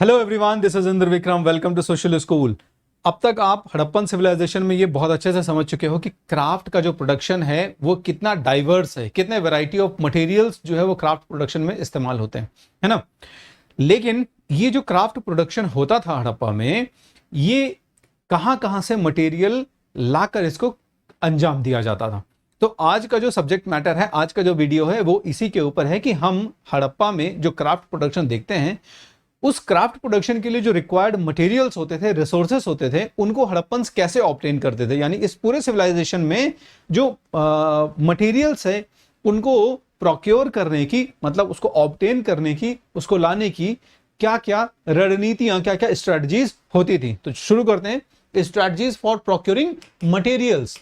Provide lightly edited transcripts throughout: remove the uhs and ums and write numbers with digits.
Hello everyone, this is Indra Vikram. Welcome to social school. अब तक आप हड़प्पन सिविलाइजेशन में ये बहुत अच्छे से समझ चुके हो कि क्राफ्ट का जो प्रोडक्शन है वो कितना डाइवर्स है, कितने वैरायटी ऑफ मटेरियल्स जो है वो क्राफ्ट प्रोडक्शन में इस्तेमाल होते हैं, है ना। लेकिन ये जो क्राफ्ट प्रोडक्शन होता था हड़प्पा में, ये कहां कहां से मटेरियल लाकर इसको अंजाम दिया जाता था। तो आज का जो सब्जेक्ट मैटर है, आज का जो वीडियो है वो इसी के ऊपर है कि हम हड़प्पा में जो क्राफ्ट प्रोडक्शन देखते हैं, उस क्राफ्ट प्रोडक्शन के लिए जो रिक्वायर्ड मटेरियल्स होते थे, रिसोर्सेस होते थे, उनको हड़प्पन्स कैसे ऑब्टेन करते थे। यानी इस पूरे सिविलाइजेशन में जो मटेरियल्स है उनको प्रोक्योर करने की, मतलब उसको ऑब्टेन करने की, उसको लाने की क्या क्या रणनीतियां, क्या क्या स्ट्रेटजीज होती थी। तो शुरू करते हैं, strategies for procuring materials.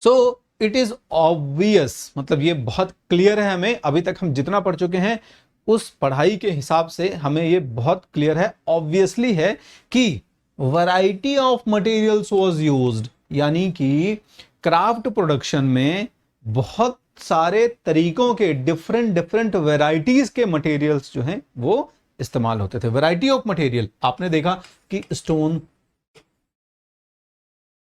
So it is obvious, मतलब ये बहुत क्लियर है हमें, अभी तक हम जितना पढ़ चुके हैं उस पढ़ाई के हिसाब से हमें ये बहुत क्लियर है, ऑब्वियसली है कि variety of materials was used. यानी कि क्राफ्ट प्रोडक्शन में बहुत सारे तरीकों के डिफरेंट डिफरेंट वैरायटीज के मटेरियल्स जो हैं वो इस्तेमाल होते थे। वैरायटी ऑफ मटेरियल, आपने देखा कि स्टोन,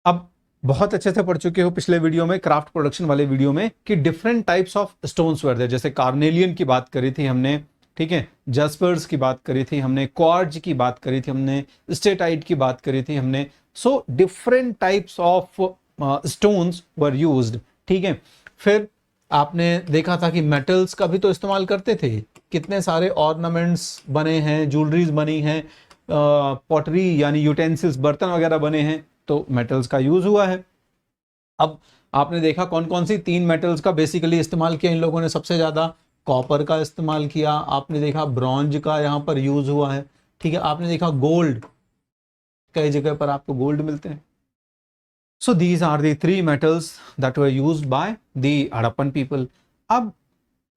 अब बहुत अच्छे से पढ़ चुके हो पिछले वीडियो में, क्राफ्ट प्रोडक्शन वाले वीडियो में, कि डिफरेंट टाइप्स ऑफ स्टोन्स वर थे। जैसे कार्नेलियन की बात करी थी हमने, ठीक है, जस्पर्स की बात करी थी हमने, क्वार्ट्ज की बात करी थी हमने, स्टेटाइट की बात करी थी हमने। So different types of stones were used, ठीक है। फिर आपने देखा था कि मेटल्स का भी तो इस्तेमाल करते थे, कितने सारे ऑर्नामेंट्स बने हैं, ज्वेलरीज बनी हैं, पॉटरी यानी यूटेंसिल्स, बर्तन वगैरह बने हैं, तो मेटल्स का यूज हुआ है। अब आपने देखा कौन कौन सी तीन मेटल्स का बेसिकली इस्तेमाल किया इन लोगों ने। सबसे ज्यादा कॉपर का इस्तेमाल किया, आपने देखा ब्रॉन्ज का यहां पर यूज हुआ है, ठीक है। आपने देखा गोल्ड, कई जगह पर आपको गोल्ड मिलते हैं। So these are the three metals that were used by the Harappan people. अब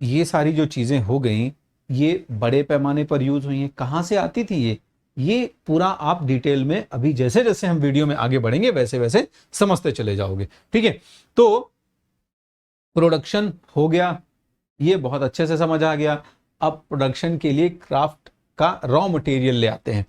ये सारी जो चीजें हो गई, ये बड़े पैमाने पर यूज हुई हैं। कहां से आती थी ये पूरा आप डिटेल में अभी जैसे जैसे हम वीडियो में आगे बढ़ेंगे वैसे वैसे समझते चले जाओगे, ठीक है। तो प्रोडक्शन हो गया, ये बहुत अच्छे से समझ आ गया। अब प्रोडक्शन के लिए क्राफ्ट का रॉ मटेरियल ले आते हैं।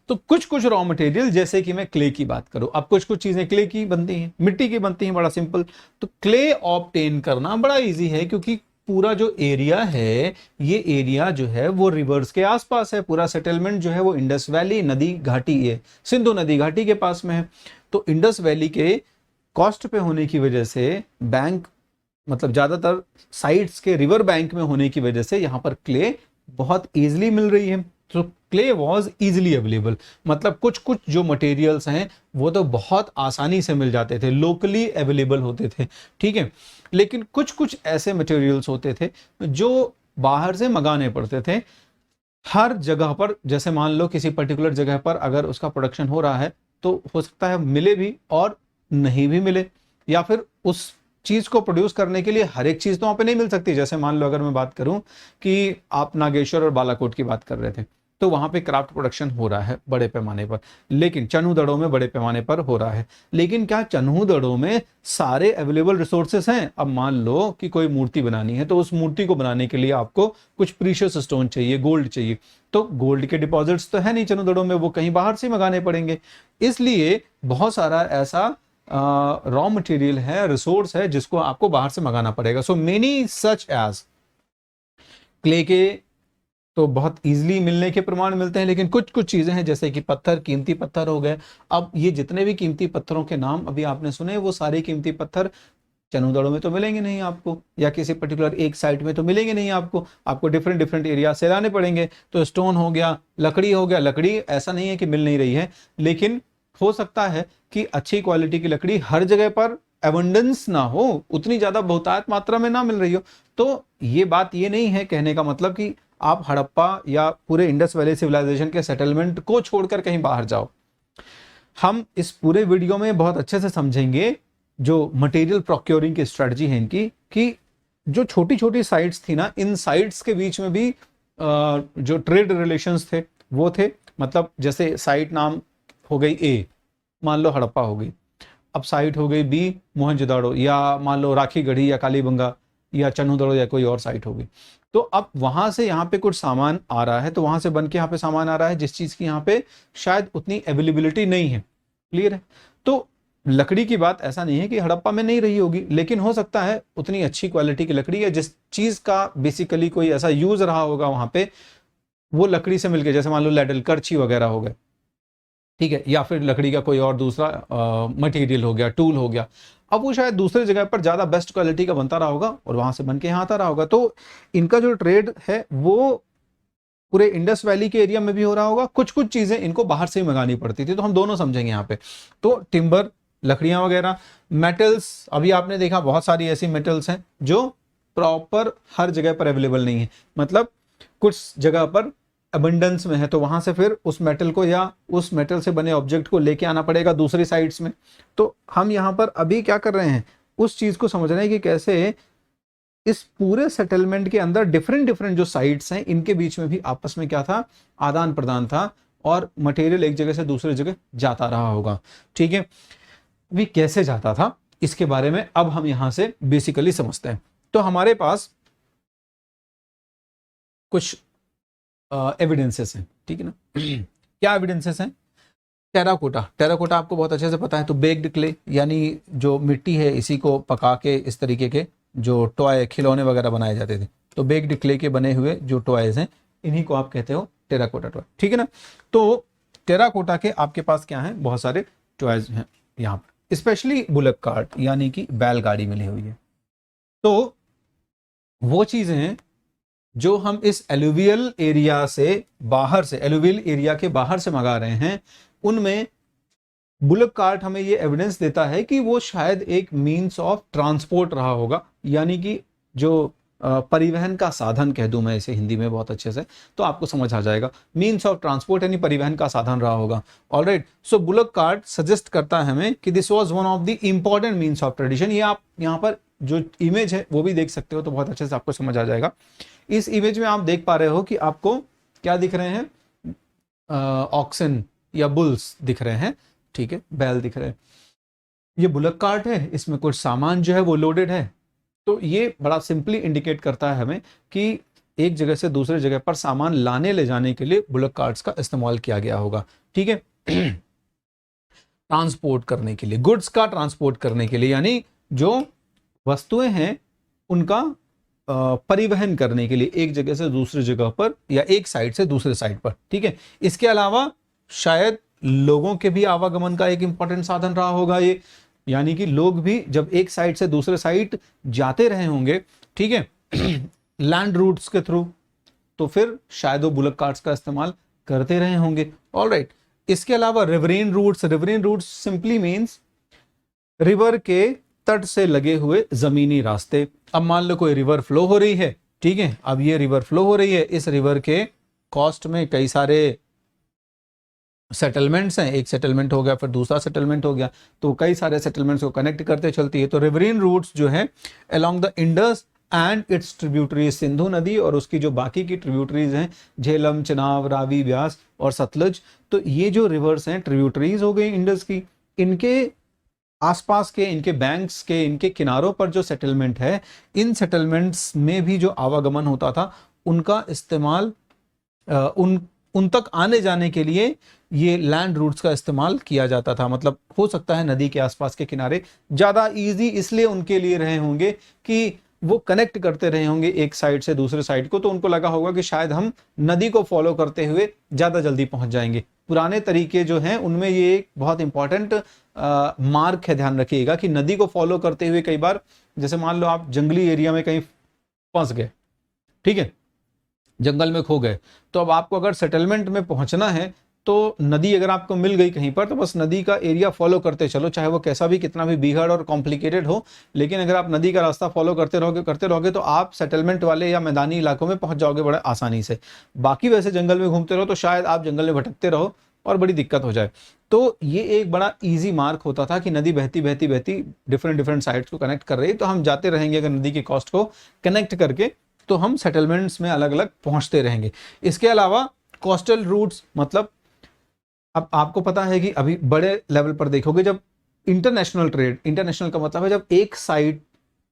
तो कुछ कुछ रॉ मटेरियल, जैसे कि मैं क्ले की बात करूं, अब कुछ कुछ चीजें क्ले की बनती हैं, मिट्टी की बनती हैं, बड़ा सिंपल। तो क्ले ऑब्टेन करना बड़ा इजी है, क्योंकि पूरा जो एरिया है, ये एरिया जो है वो रिवर्स के आसपास है। पूरा सेटलमेंट जो है वो इंडस वैली नदी घाटी है, सिंधु नदी घाटी के पास में है। तो इंडस वैली के कॉस्ट पे होने की वजह से, बैंक मतलब ज्यादातर साइट्स के रिवर बैंक में होने की वजह से यहां पर क्ले बहुत इजीली मिल रही है। तो क्ले वॉज इजिली अवेलेबल, मतलब कुछ कुछ जो मटेरियल्स हैं वो तो बहुत आसानी से मिल जाते थे, लोकली अवेलेबल होते थे, ठीक है। लेकिन कुछ कुछ ऐसे मटेरियल्स होते थे जो बाहर से मंगाने पड़ते थे हर जगह पर। जैसे मान लो किसी पर्टिकुलर जगह पर अगर उसका प्रोडक्शन हो रहा है, तो हो सकता है मिले भी और नहीं भी मिले, या फिर उस चीज को प्रोड्यूस करने के लिए हर एक चीज तो वहां पे नहीं मिल सकती। जैसे मान लो अगर मैं बात करूं कि आप नागेश्वर और बालाकोट की बात कर रहे थे, तो वहां पे क्राफ्ट प्रोडक्शन हो रहा है बड़े पैमाने पर, लेकिन चन्हूदड़ों में बड़े पैमाने पर हो रहा है। लेकिन क्या चन्हूदड़ों में सारे अवेलेबल रिसोर्सेस हैं? अब मान लो कि कोई मूर्ति बनानी है, तो उस मूर्ति को बनाने के लिए आपको कुछ प्रीशियस स्टोन चाहिए, गोल्ड चाहिए। तो गोल्ड के डिपॉजिट्स तो है नहीं चन्हूदड़ों में, वो कहीं बाहर से मंगाने पड़ेंगे। इसलिए बहुत सारा ऐसा रॉ मटेरियल है, रिसोर्स है, जिसको आपको बाहर से मंगाना पड़ेगा। So many such as clay के तो बहुत इजीली मिलने के प्रमाण मिलते हैं, लेकिन कुछ कुछ चीजें हैं जैसे कि पत्थर, कीमती पत्थर हो गए। अब ये जितने भी कीमती पत्थरों के नाम अभी आपने सुने, वो सारे कीमती पत्थर चन्हूदड़ों में तो मिलेंगे नहीं आपको, या किसी पर्टिकुलर एक साइट में तो मिलेंगे नहीं आपको, आपको डिफरेंट डिफरेंट एरिया से लाने पड़ेंगे। तो स्टोन हो गया, लकड़ी हो गया। लकड़ी ऐसा नहीं है कि मिल नहीं रही है, लेकिन हो सकता है कि अच्छी क्वालिटी की लकड़ी हर जगह पर एबंडेंस ना हो, उतनी ज्यादा बहुतायत मात्रा में ना मिल रही हो। तो ये बात ये नहीं है कहने का मतलब कि आप हड़प्पा या पूरे इंडस वैली सिविलाइजेशन के सेटलमेंट को छोड़कर कहीं बाहर जाओ। हम इस पूरे वीडियो में बहुत अच्छे से समझेंगे जो मटेरियल प्रोक्योरिंग की स्ट्रेटजी है इनकी, कि जो छोटी छोटी साइट्स थी ना, इन साइट्स के बीच में भी जो ट्रेड रिलेशंस थे वो थे। मतलब जैसे साइट नाम हो गई ए, मान लो हड़प्पा हो गई, अब साइट हो गई बी मोहनजोदाड़ो, या मान लो राखीगढ़ी या कालीबंगा, या चन्हूदड़ो या कोई और साइट होगी। तो अब वहां से यहाँ पे कुछ सामान आ रहा है, तो वहां से बन के यहाँ पे सामान आ रहा है जिस चीज की यहाँ पे शायद उतनी अवेलेबिलिटी नहीं है। क्लियर है? तो लकड़ी की बात ऐसा नहीं है कि हड़प्पा में नहीं रही होगी, लेकिन हो सकता है उतनी अच्छी क्वालिटी की लकड़ी या जिस चीज का बेसिकली कोई ऐसा यूज रहा होगा वहां पे, वो लकड़ी से मिलके, जैसे मान लो लैडल, करछी वगैरह हो गए, ठीक है, या फिर लकड़ी का कोई और दूसरा मटेरियल हो गया, टूल हो गया, अब वो शायद दूसरे जगह पर ज्यादा बेस्ट क्वालिटी का बनता रहा होगा और वहां से बन के यहाँ आता रहा होगा। तो इनका जो ट्रेड है वो पूरे इंडस वैली के एरिया में भी हो रहा होगा। कुछ कुछ चीजें इनको बाहर से ही मंगानी पड़ती थी, तो हम दोनों समझेंगे यहाँ पे। तो टिम्बर, लकड़ियां वगैरह, मेटल्स, अभी आपने देखा बहुत सारी ऐसी मेटल्स हैं जो प्रॉपर हर जगह पर अवेलेबल नहीं है, मतलब कुछ जगह पर अबंडेंस में है, तो वहां से फिर उस मेटल को या उस मेटल से बने ऑब्जेक्ट को लेके आना पड़ेगा दूसरी साइड्स में। तो हम यहाँ पर अभी क्या कर रहे हैं, उस चीज को समझ रहे हैं कि कैसे इस पूरे सेटलमेंट के अंदर डिफरेंट डिफरेंट जो साइट्स हैं इनके बीच में भी आपस में क्या था, आदान प्रदान था और मटेरियल एक जगह से दूसरी जगह जाता रहा होगा। ठीक है, अभी कैसे जाता था इसके बारे में अब हम यहां से बेसिकली समझते हैं। तो हमारे पास कुछ एविडेंसेस हैं, ठीक है ना। क्या एविडेंसेस हैं? टेराकोटा, टेराकोटा आपको बहुत अच्छे से पता है। तो बेक्ड क्ले यानी जो मिट्टी है इसी को पका के इस तरीके के जो टॉय, खिलौने वगैरह बनाए जाते थे, तो बेक्ड क्ले के बने हुए जो टॉयज हैं इन्हीं को आप कहते हो टेराकोटा टॉय, ठीक है ना। तो टेराकोटा के आपके पास क्या है, बहुत सारे टॉयज हैं यहाँ पर, स्पेशली बुलक कार्ट यानी कि बैलगाड़ी मिली हुई है। तो वो चीजें हैं जो हम इस एलुवियल एरिया से बाहर से, एलुवियल एरिया के बाहर से मंगा रहे हैं, उनमें बुलक कार्ट हमें ये एविडेंस देता है कि वो शायद एक मीन्स ऑफ ट्रांसपोर्ट रहा होगा, यानी कि जो परिवहन का साधन कह दूं मैं इसे हिंदी में बहुत अच्छे से, तो आपको समझ आ जाएगा। मीन्स ऑफ ट्रांसपोर्ट यानी परिवहन का साधन रहा होगा। ऑलराइट, सो बुलक कार्ट सजेस्ट करता है हमें कि this was one of the important means of tradition. ये आप यहाँ पर जो इमेज है वो भी देख सकते हो, तो बहुत अच्छे से आपको समझ आ जाएगा। इस इमेज में आप देख पा रहे हो कि आपको क्या दिख रहे हैं, ऑक्सन या बुल्स दिख रहे हैं, ठीक है, बैल दिख रहे हैं। ये बुलक कार्ट है, इसमें कुछ सामान जो है वो लोडेड है। तो ये बड़ा सिंपली इंडिकेट करता है हमें कि एक जगह से दूसरे जगह पर सामान लाने ले जाने के लिए बुलक कार्ट्स का इस्तेमाल किया गया होगा, ठीक है। ट्रांसपोर्ट करने के लिए, गुड्स का ट्रांसपोर्ट करने के लिए, यानी जो वस्तुएं हैं उनका परिवहन करने के लिए एक जगह से दूसरी जगह पर या एक साइड से दूसरे साइड पर, ठीक है। इसके अलावा शायद लोगों के भी आवागमन का एक इंपॉर्टेंट साधन रहा होगा ये, यानी कि लोग भी जब एक साइड से दूसरे साइड जाते रहे होंगे, ठीक है, लैंड रूट्स के थ्रू, तो फिर शायद वो बुलक कार्ट्स का इस्तेमाल करते रहे होंगे। ऑलराइट, इसके अलावा riverine routes, riverine routes simply means river के तट से लगे हुए जमीनी रास्ते। अब मान लो कोई रिवर फ्लो हो रही है, ठीक है, अब ये रिवर फ्लो हो रही है, इस रिवर के कॉस्ट में कई सारे सेटलमेंट्स हैं, एक सेटलमेंट हो गया फिर दूसरा सेटलमेंट हो गया, तो कई सारे सेटलमेंट्स को कनेक्ट करते चलती है। तो रिवरेन रूट्स जो है along the Indus and it's tributaries, Sindhu नदी और उसकी जो बाकी की ट्रिब्यूटरीज हैं, झेलम, चिनाब, रावी, ब्यास और सतलज, तो ये जो रिवर्स हैं ट्रिब्यूटरीज हो गई इंडस की, इनके आसपास के, इनके बैंक्स के, इनके किनारों पर जो सेटलमेंट है, इन सेटलमेंट्स में भी जो आवागमन होता था उनका इस्तेमाल उन तक आने जाने के लिए ये लैंड रूट्स का इस्तेमाल किया जाता था। मतलब हो सकता है नदी के आसपास के किनारे ज्यादा इजी इसलिए उनके लिए रहे होंगे कि वो कनेक्ट करते रहे होंगे एक साइड से दूसरे साइड को, तो उनको लगा होगा कि शायद हम नदी को फॉलो करते हुए ज्यादा जल्दी पहुंच जाएंगे। पुराने तरीके जो हैं उनमें ये एक बहुत इंपॉर्टेंट मार्क है, ध्यान रखिएगा कि नदी को फॉलो करते हुए कई बार, जैसे मान लो आप जंगली एरिया में कहीं फंस गए, ठीक है, जंगल में खो गए, तो अब आपको अगर सेटलमेंट में पहुंचना है तो नदी अगर आपको मिल गई कहीं पर, तो बस नदी का एरिया फॉलो करते चलो, चाहे वो कैसा भी, कितना भी बीहड़ और कॉम्प्लिकेटेड हो, लेकिन अगर आप नदी का रास्ता फॉलो करते रहोगे तो आप सेटलमेंट वाले या मैदानी इलाकों में पहुंच जाओगे बड़े आसानी से। बाकी वैसे जंगल में घूमते रहो तो शायद आप जंगल में भटकते रहो और बड़ी दिक्कत हो जाए। तो ये एक बड़ा ईजी मार्क होता था कि नदी बहती बहती बहती डिफरेंट साइड्स को कनेक्ट कर रही है, तो हम जाते रहेंगे अगर नदी की कॉस्ट को कनेक्ट करके, तो हम सेटलमेंट्स में अलग अलग पहुंचते रहेंगे। इसके अलावा कोस्टल रूट्स, मतलब अब आपको पता है कि अभी बड़े लेवल पर देखोगे जब इंटरनेशनल ट्रेड, इंटरनेशनल का मतलब है जब एक साइड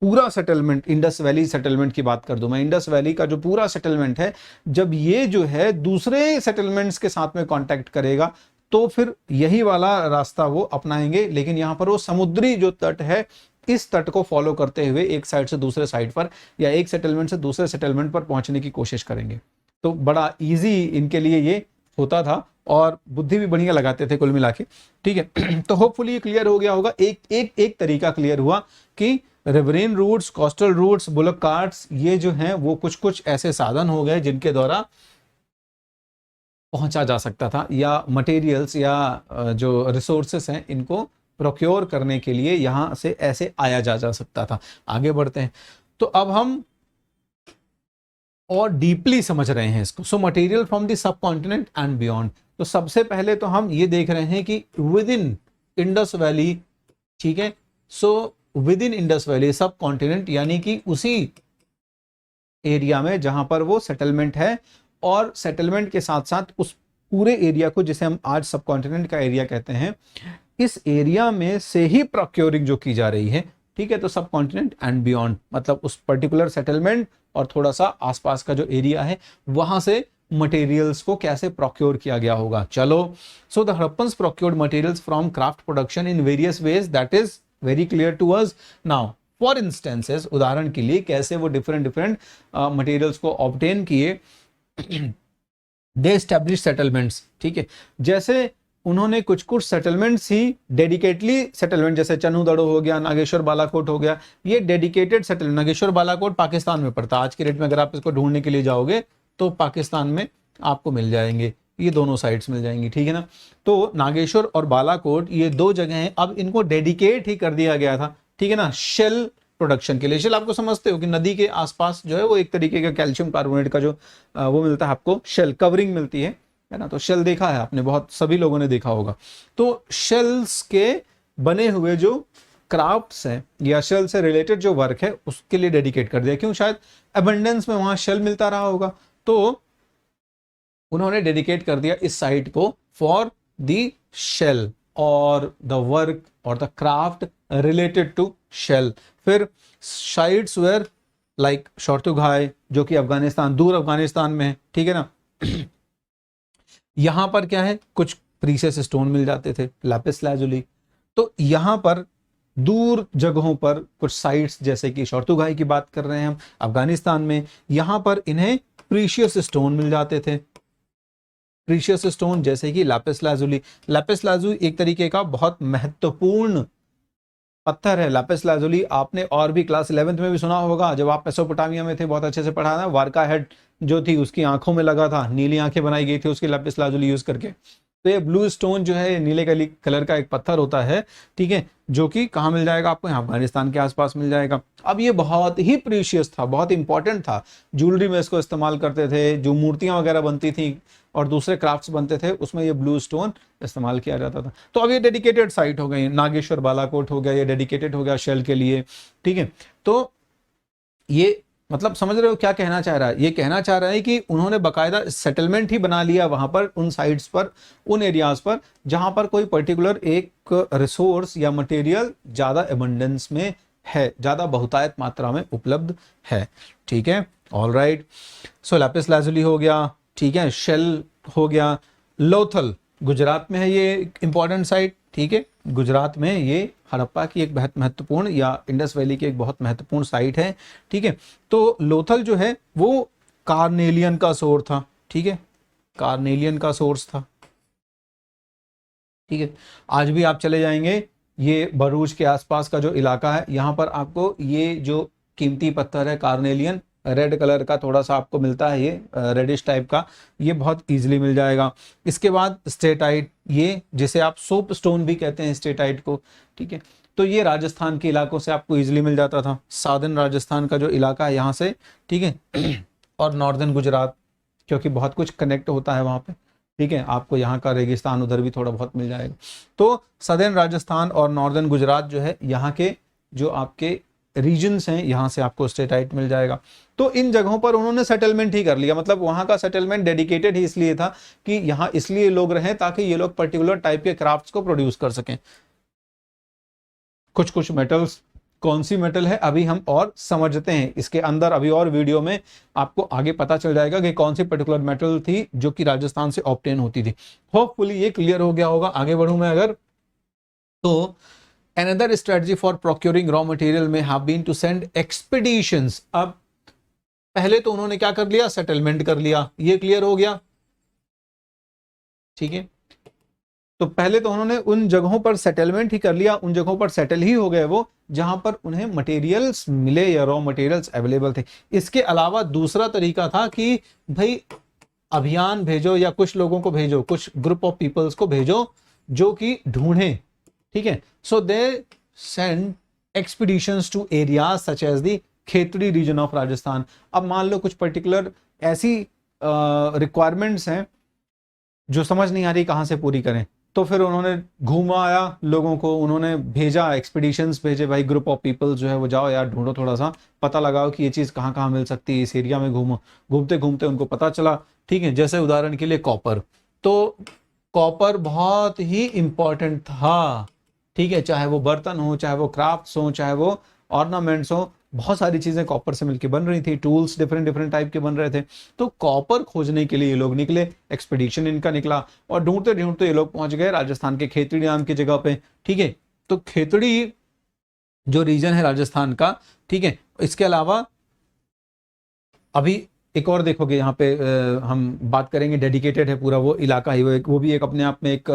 पूरा सेटलमेंट, इंडस वैली सेटलमेंट की बात कर दूं मैं, इंडस वैली का जो पूरा सेटलमेंट है, जब ये जो है दूसरे सेटलमेंट्स के साथ में कांटेक्ट करेगा तो फिर यही वाला रास्ता वो अपनाएंगे, लेकिन यहां पर वो समुद्री जो तट है इस तट को फॉलो करते हुए एक साइड से दूसरे साइड पर या एक सेटलमेंट से दूसरे सेटलमेंट पर पहुंचने की कोशिश करेंगे। तो बड़ा इजी इनके लिए ये होता था और बुद्धि भी बढ़िया लगाते थे कुल मिला के, ठीक है। तो होपफुली ये क्लियर हो गया होगा, एक तरीका क्लियर हुआ कि riverine routes, coastal routes, bullock carts, ये जो हैं वो कुछ कुछ ऐसे साधन हो गए जिनके द्वारा पहुंचा जा सकता था, या मटेरियल्स या जो रिसोर्सेस हैं इनको प्रोक्योर करने के लिए यहां से ऐसे आया जा सकता था। आगे बढ़ते हैं, तो अब हम और डीपली समझ रहे हैं इसको। So material from the sub continent and beyond. तो सबसे पहले तो हम ये देख रहे हैं कि विद इन इंडस वैली, ठीक है, so with in Indus valley सब कॉन्टिनेंट, यानी कि उसी एरिया में जहां पर वो सेटलमेंट है, और सेटलमेंट के साथ साथ उस पूरे एरिया को, जिसे हम आज सब कॉन्टिनेंट का एरिया कहते हैं, इस एरिया में से ही प्रोक्योरिंग जो की जा रही है, ठीक है। तो सब कॉन्टिनेंट एंड बियॉन्ड मतलब उस पर्टिकुलर सेटलमेंट और थोड़ा सा आसपास का जो एरिया है वहां से मटेरियल्स को कैसे प्रोक्योर किया गया होगा। चलो, so the Harappans procured materials from craft production in various ways, that is very clear to us now. For instances, उदाहरण के लिए कैसे वो डिफरेंट मटेरियल्स को ऑब्टेन किए। दे एस्टैब्लिश सेटलमेंट्स, ठीक है, जैसे उन्होंने कुछ कुछ सेटलमेंट्स ही डेडिकेटली सेटलमेंट, जैसे चन्हूदड़ो हो गया, नागेश्वर बालाकोट हो गया, ये डेडिकेटेड सेटलमेंट। नागेश्वर बालाकोट पाकिस्तान में पड़ता है, आज के डेट में अगर आप इसको ढूंढने के लिए जाओगे तो पाकिस्तान में आपको मिल जाएंगे, ये दोनों साइड्स मिल जाएंगी, ठीक है ना। तो नागेश्वर और बालाकोट ये दो जगह हैं, अब इनको डेडिकेट ही कर दिया गया था, ठीक है ना, शेल प्रोडक्शन के लिए। शेल आपको समझते हो कि नदी के आसपास जो है वो एक तरीके का कैल्शियम कार्बोनेट का जो वो मिलता है आपको, शेल कवरिंग मिलती है ना। तो शेल देखा है आपने, बहुत सभी लोगों ने देखा होगा। तो शेल्स के बने हुए जो क्राफ्ट्स हैं या शेल से रिलेटेड जो वर्क है उसके लिए डेडिकेट कर दिया, क्यों, शायद अबंडेंस में वहां शेल मिलता रहा होगा, तो उन्होंने डेडिकेट कर दिया इस साइट को फॉर द शेल और द वर्क और the craft related to shell. फिर साइट्स वेयर लाइक शोर्तुगाई, जो कि अफगानिस्तान, दूर अफगानिस्तान में है, ठीक है ना। यहां पर क्या है, कुछ प्रीशियस स्टोन मिल जाते थे, लैपिस लाजुली। तो यहां पर दूर जगहों पर कुछ साइट्स, जैसे कि शोर्तुगाई की बात कर रहे हैं हम अफगानिस्तान में, यहां पर इन्हें प्रीशियस स्टोन मिल जाते थे। प्रीशियस स्टोन जैसे कि लैपिस लाजुली। लैपिस लाजुली एक तरीके का बहुत महत्वपूर्ण पत्थर है। लैपिस लाजुली आपने और भी क्लास 11th में भी सुना होगा, जब आप मेसोपोटामिया में थे, बहुत अच्छे से पढ़ा ना। वारका हेड जो थी उसकी आंखों में लगा था, नीली आंखें बनाई गई थी उसकी लैपिस लाजुली यूज करके। तो ये ब्लू स्टोन जो है, नीले कलर का एक पत्थर होता है, ठीक है, जो कि कहाँ मिल जाएगा आपको, यहाँ अफगानिस्तान के आसपास मिल जाएगा। अब ये बहुत ही प्रीशियस था, बहुत इंपॉर्टेंट था, ज्वेलरी में इसको इस्तेमाल करते थे, जो मूर्तियां वगैरह बनती थी और दूसरे क्राफ्ट्स बनते थे उसमें ये ब्लू स्टोन इस्तेमाल किया जाता था। तो अब ये डेडिकेटेड साइट हो गई, नागेश्वर बालाकोट हो गया, ये डेडिकेटेड हो गया शेल के लिए, ठीक है। तो ये मतलब समझ रहे हो क्या कहना चाह रहा है, ये कहना चाह रहा है कि उन्होंने बाकायदा सेटलमेंट ही बना लिया वहां पर, उन साइट्स पर, उन एरियाज पर जहां पर कोई पर्टिकुलर एक रिसोर्स या मटेरियल ज्यादा एबंडेंस में है, ज्यादा बहुतायत मात्रा में उपलब्ध है, ठीक है। ऑल राइट, सो लैपिस लाजुली हो गया, ठीक है, शेल हो गया। लोथल गुजरात में है, ये इंपॉर्टेंट साइट, ठीक है, गुजरात में ये हड़प्पा की एक बहुत महत्वपूर्ण या इंडस वैली की एक बहुत महत्वपूर्ण साइट है, ठीक है। तो लोथल जो है वो कार्नेलियन का सोर्स था, ठीक है, कार्नेलियन का सोर्स था, ठीक है। आज भी आप चले जाएंगे, ये भरूच के आसपास का जो इलाका है, यहाँ पर आपको ये जो कीमती पत्थर है कार्नेलियन, रेड कलर का थोड़ा सा आपको मिलता है, ये रेडिश टाइप का, ये बहुत इजीली मिल जाएगा। इसके बाद स्टेटाइट, ये जिसे आप सोप स्टोन भी कहते हैं स्टेटाइट को, ठीक है। तो ये राजस्थान के इलाकों से आपको इजीली मिल जाता था, साउदर्न राजस्थान का जो इलाका है यहाँ से, ठीक है, और नॉर्दर्न गुजरात, क्योंकि बहुत कुछ कनेक्ट होता है वहाँ पे, ठीक है। आपको यहाँ का रेगिस्तान उधर भी थोड़ा बहुत मिल जाएगा। तो सदर्न राजस्थान और नॉर्दर्न गुजरात जो है, यहाँ के जो आपके रीजन्स हैं, यहाँ से आपको स्टेटाइट मिल जाएगा। तो इन जगहों पर उन्होंने सेटलमेंट ही कर लिया, मतलब वहाँ का सेटलमेंट डेडिकेटेड ही इसलिए था कि यहाँ इसलिए लोग रहें ताकि ये लोग पर्टिकुलर टाइप के क्राफ्ट्स को प्रोड्यूस कर सकें। कुछ कुछ मेटल्स कौन सी मेटल है अभी हम और समझते हैं। इसके अंदर अभी और वीडियो में आपको आगे पता चल जाएगा कि कौन सी पर्टिकुलर मेटल थी जो कि राजस्थान से ऑब्टेन होती थी। होपफुली ये क्लियर हो गया होगा। आगे बढ़ूं मैं अगर, तो another strategy for procuring raw material में have been to send expeditions. अब पहले तो उन्होंने क्या कर लिया, सेटलमेंट कर लिया, ये क्लियर हो गया, ठीक है। तो पहले तो उन्होंने उन जगहों पर सेटलमेंट ही कर लिया, उन जगहों पर सेटल ही हो गए वो जहां पर उन्हें मटेरियल्स मिले या रॉ मटेरियल्स अवेलेबल थे। इसके अलावा दूसरा तरीका था कि भाई अभियान भेजो या कुछ लोगों को भेजो, कुछ ग्रुप ऑफ पीपल्स को भेजो जो कि ढूंढें, ठीक है। So they send expeditions to areas such as the Khetri region of Rajasthan. अब मान लो कुछ पर्टिकुलर ऐसी रिक्वायरमेंट्स हैं जो समझ नहीं आ रही कहां से पूरी करें, तो फिर उन्होंने घुमाया लोगों को, उन्होंने भेजा, एक्सपीडिशंस भेजे, भाई ग्रुप ऑफ पीपल जो है वो जाओ यार ढूंढो, थोड़ा सा पता लगाओ कि ये चीज कहाँ कहाँ मिल सकती है, इस एरिया में घूमो। घूमते घूमते उनको पता चला, ठीक है। जैसे उदाहरण के लिए कॉपर, तो कॉपर बहुत ही इंपॉर्टेंट था, ठीक है। चाहे वो बर्तन हो, चाहे वो क्राफ्ट्स हो, चाहे वो ऑर्नामेंट्स हो, बहुत सारी चीजें कॉपर से मिलकर बन रही थी, टूल्स डिफरेंट डिफरेंट टाइप के बन रहे थे। तो कॉपर खोजने के लिए ये लोग निकले, एक्सपीडिशन इनका निकला, और ढूंढते ढूंढते ये लोग पहुंच गए राजस्थान के खेतड़ी नाम की जगह पे, ठीक है। तो खेतड़ी जो रीजन है राजस्थान का, ठीक है। इसके अलावा अभी एक और देखोगे यहाँ पे हम बात करेंगे, डेडिकेटेड है पूरा वो इलाका ही, वो भी एक अपने आप में एक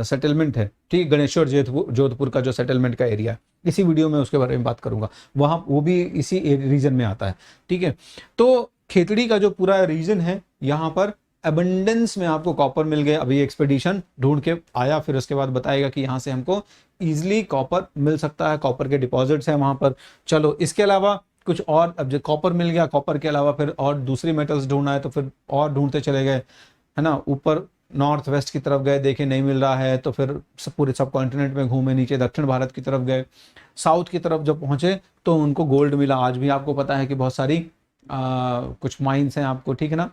सेटलमेंट है, ठीक है। गणेश्वर जोधपुर का जो सेटलमेंट का एरिया है, इसी वीडियो में उसके बारे में बात करूंगा, वहां वो भी इसी रीजन में आता है, ठीक है। तो खेतड़ी का जो पूरा रीजन है, यहाँ पर अबंडेंस में आपको कॉपर मिल गए। अभी एक्सपेडिशन ढूंढ के आया, फिर उसके बाद बताएगा कि यहाँ से हमको इजिली कॉपर मिल सकता है, कॉपर के डिपॉजिट्स हैं वहां पर। चलो इसके अलावा कुछ और, अब जो कॉपर मिल गया, कॉपर के अलावा फिर और दूसरी मेटल्स ढूंढना है, तो फिर और ढूंढते चले गए, है ना। ऊपर नॉर्थ वेस्ट की तरफ गए, देखे नहीं मिल रहा है, तो फिर पूरे सब कॉन्टिनेंट में घूमे, नीचे दक्षिण भारत की तरफ गए। साउथ की तरफ जब पहुंचे तो उनको गोल्ड मिला। आज भी आपको पता है कि बहुत सारी कुछ माइंस हैं आपको, ठीक है ना।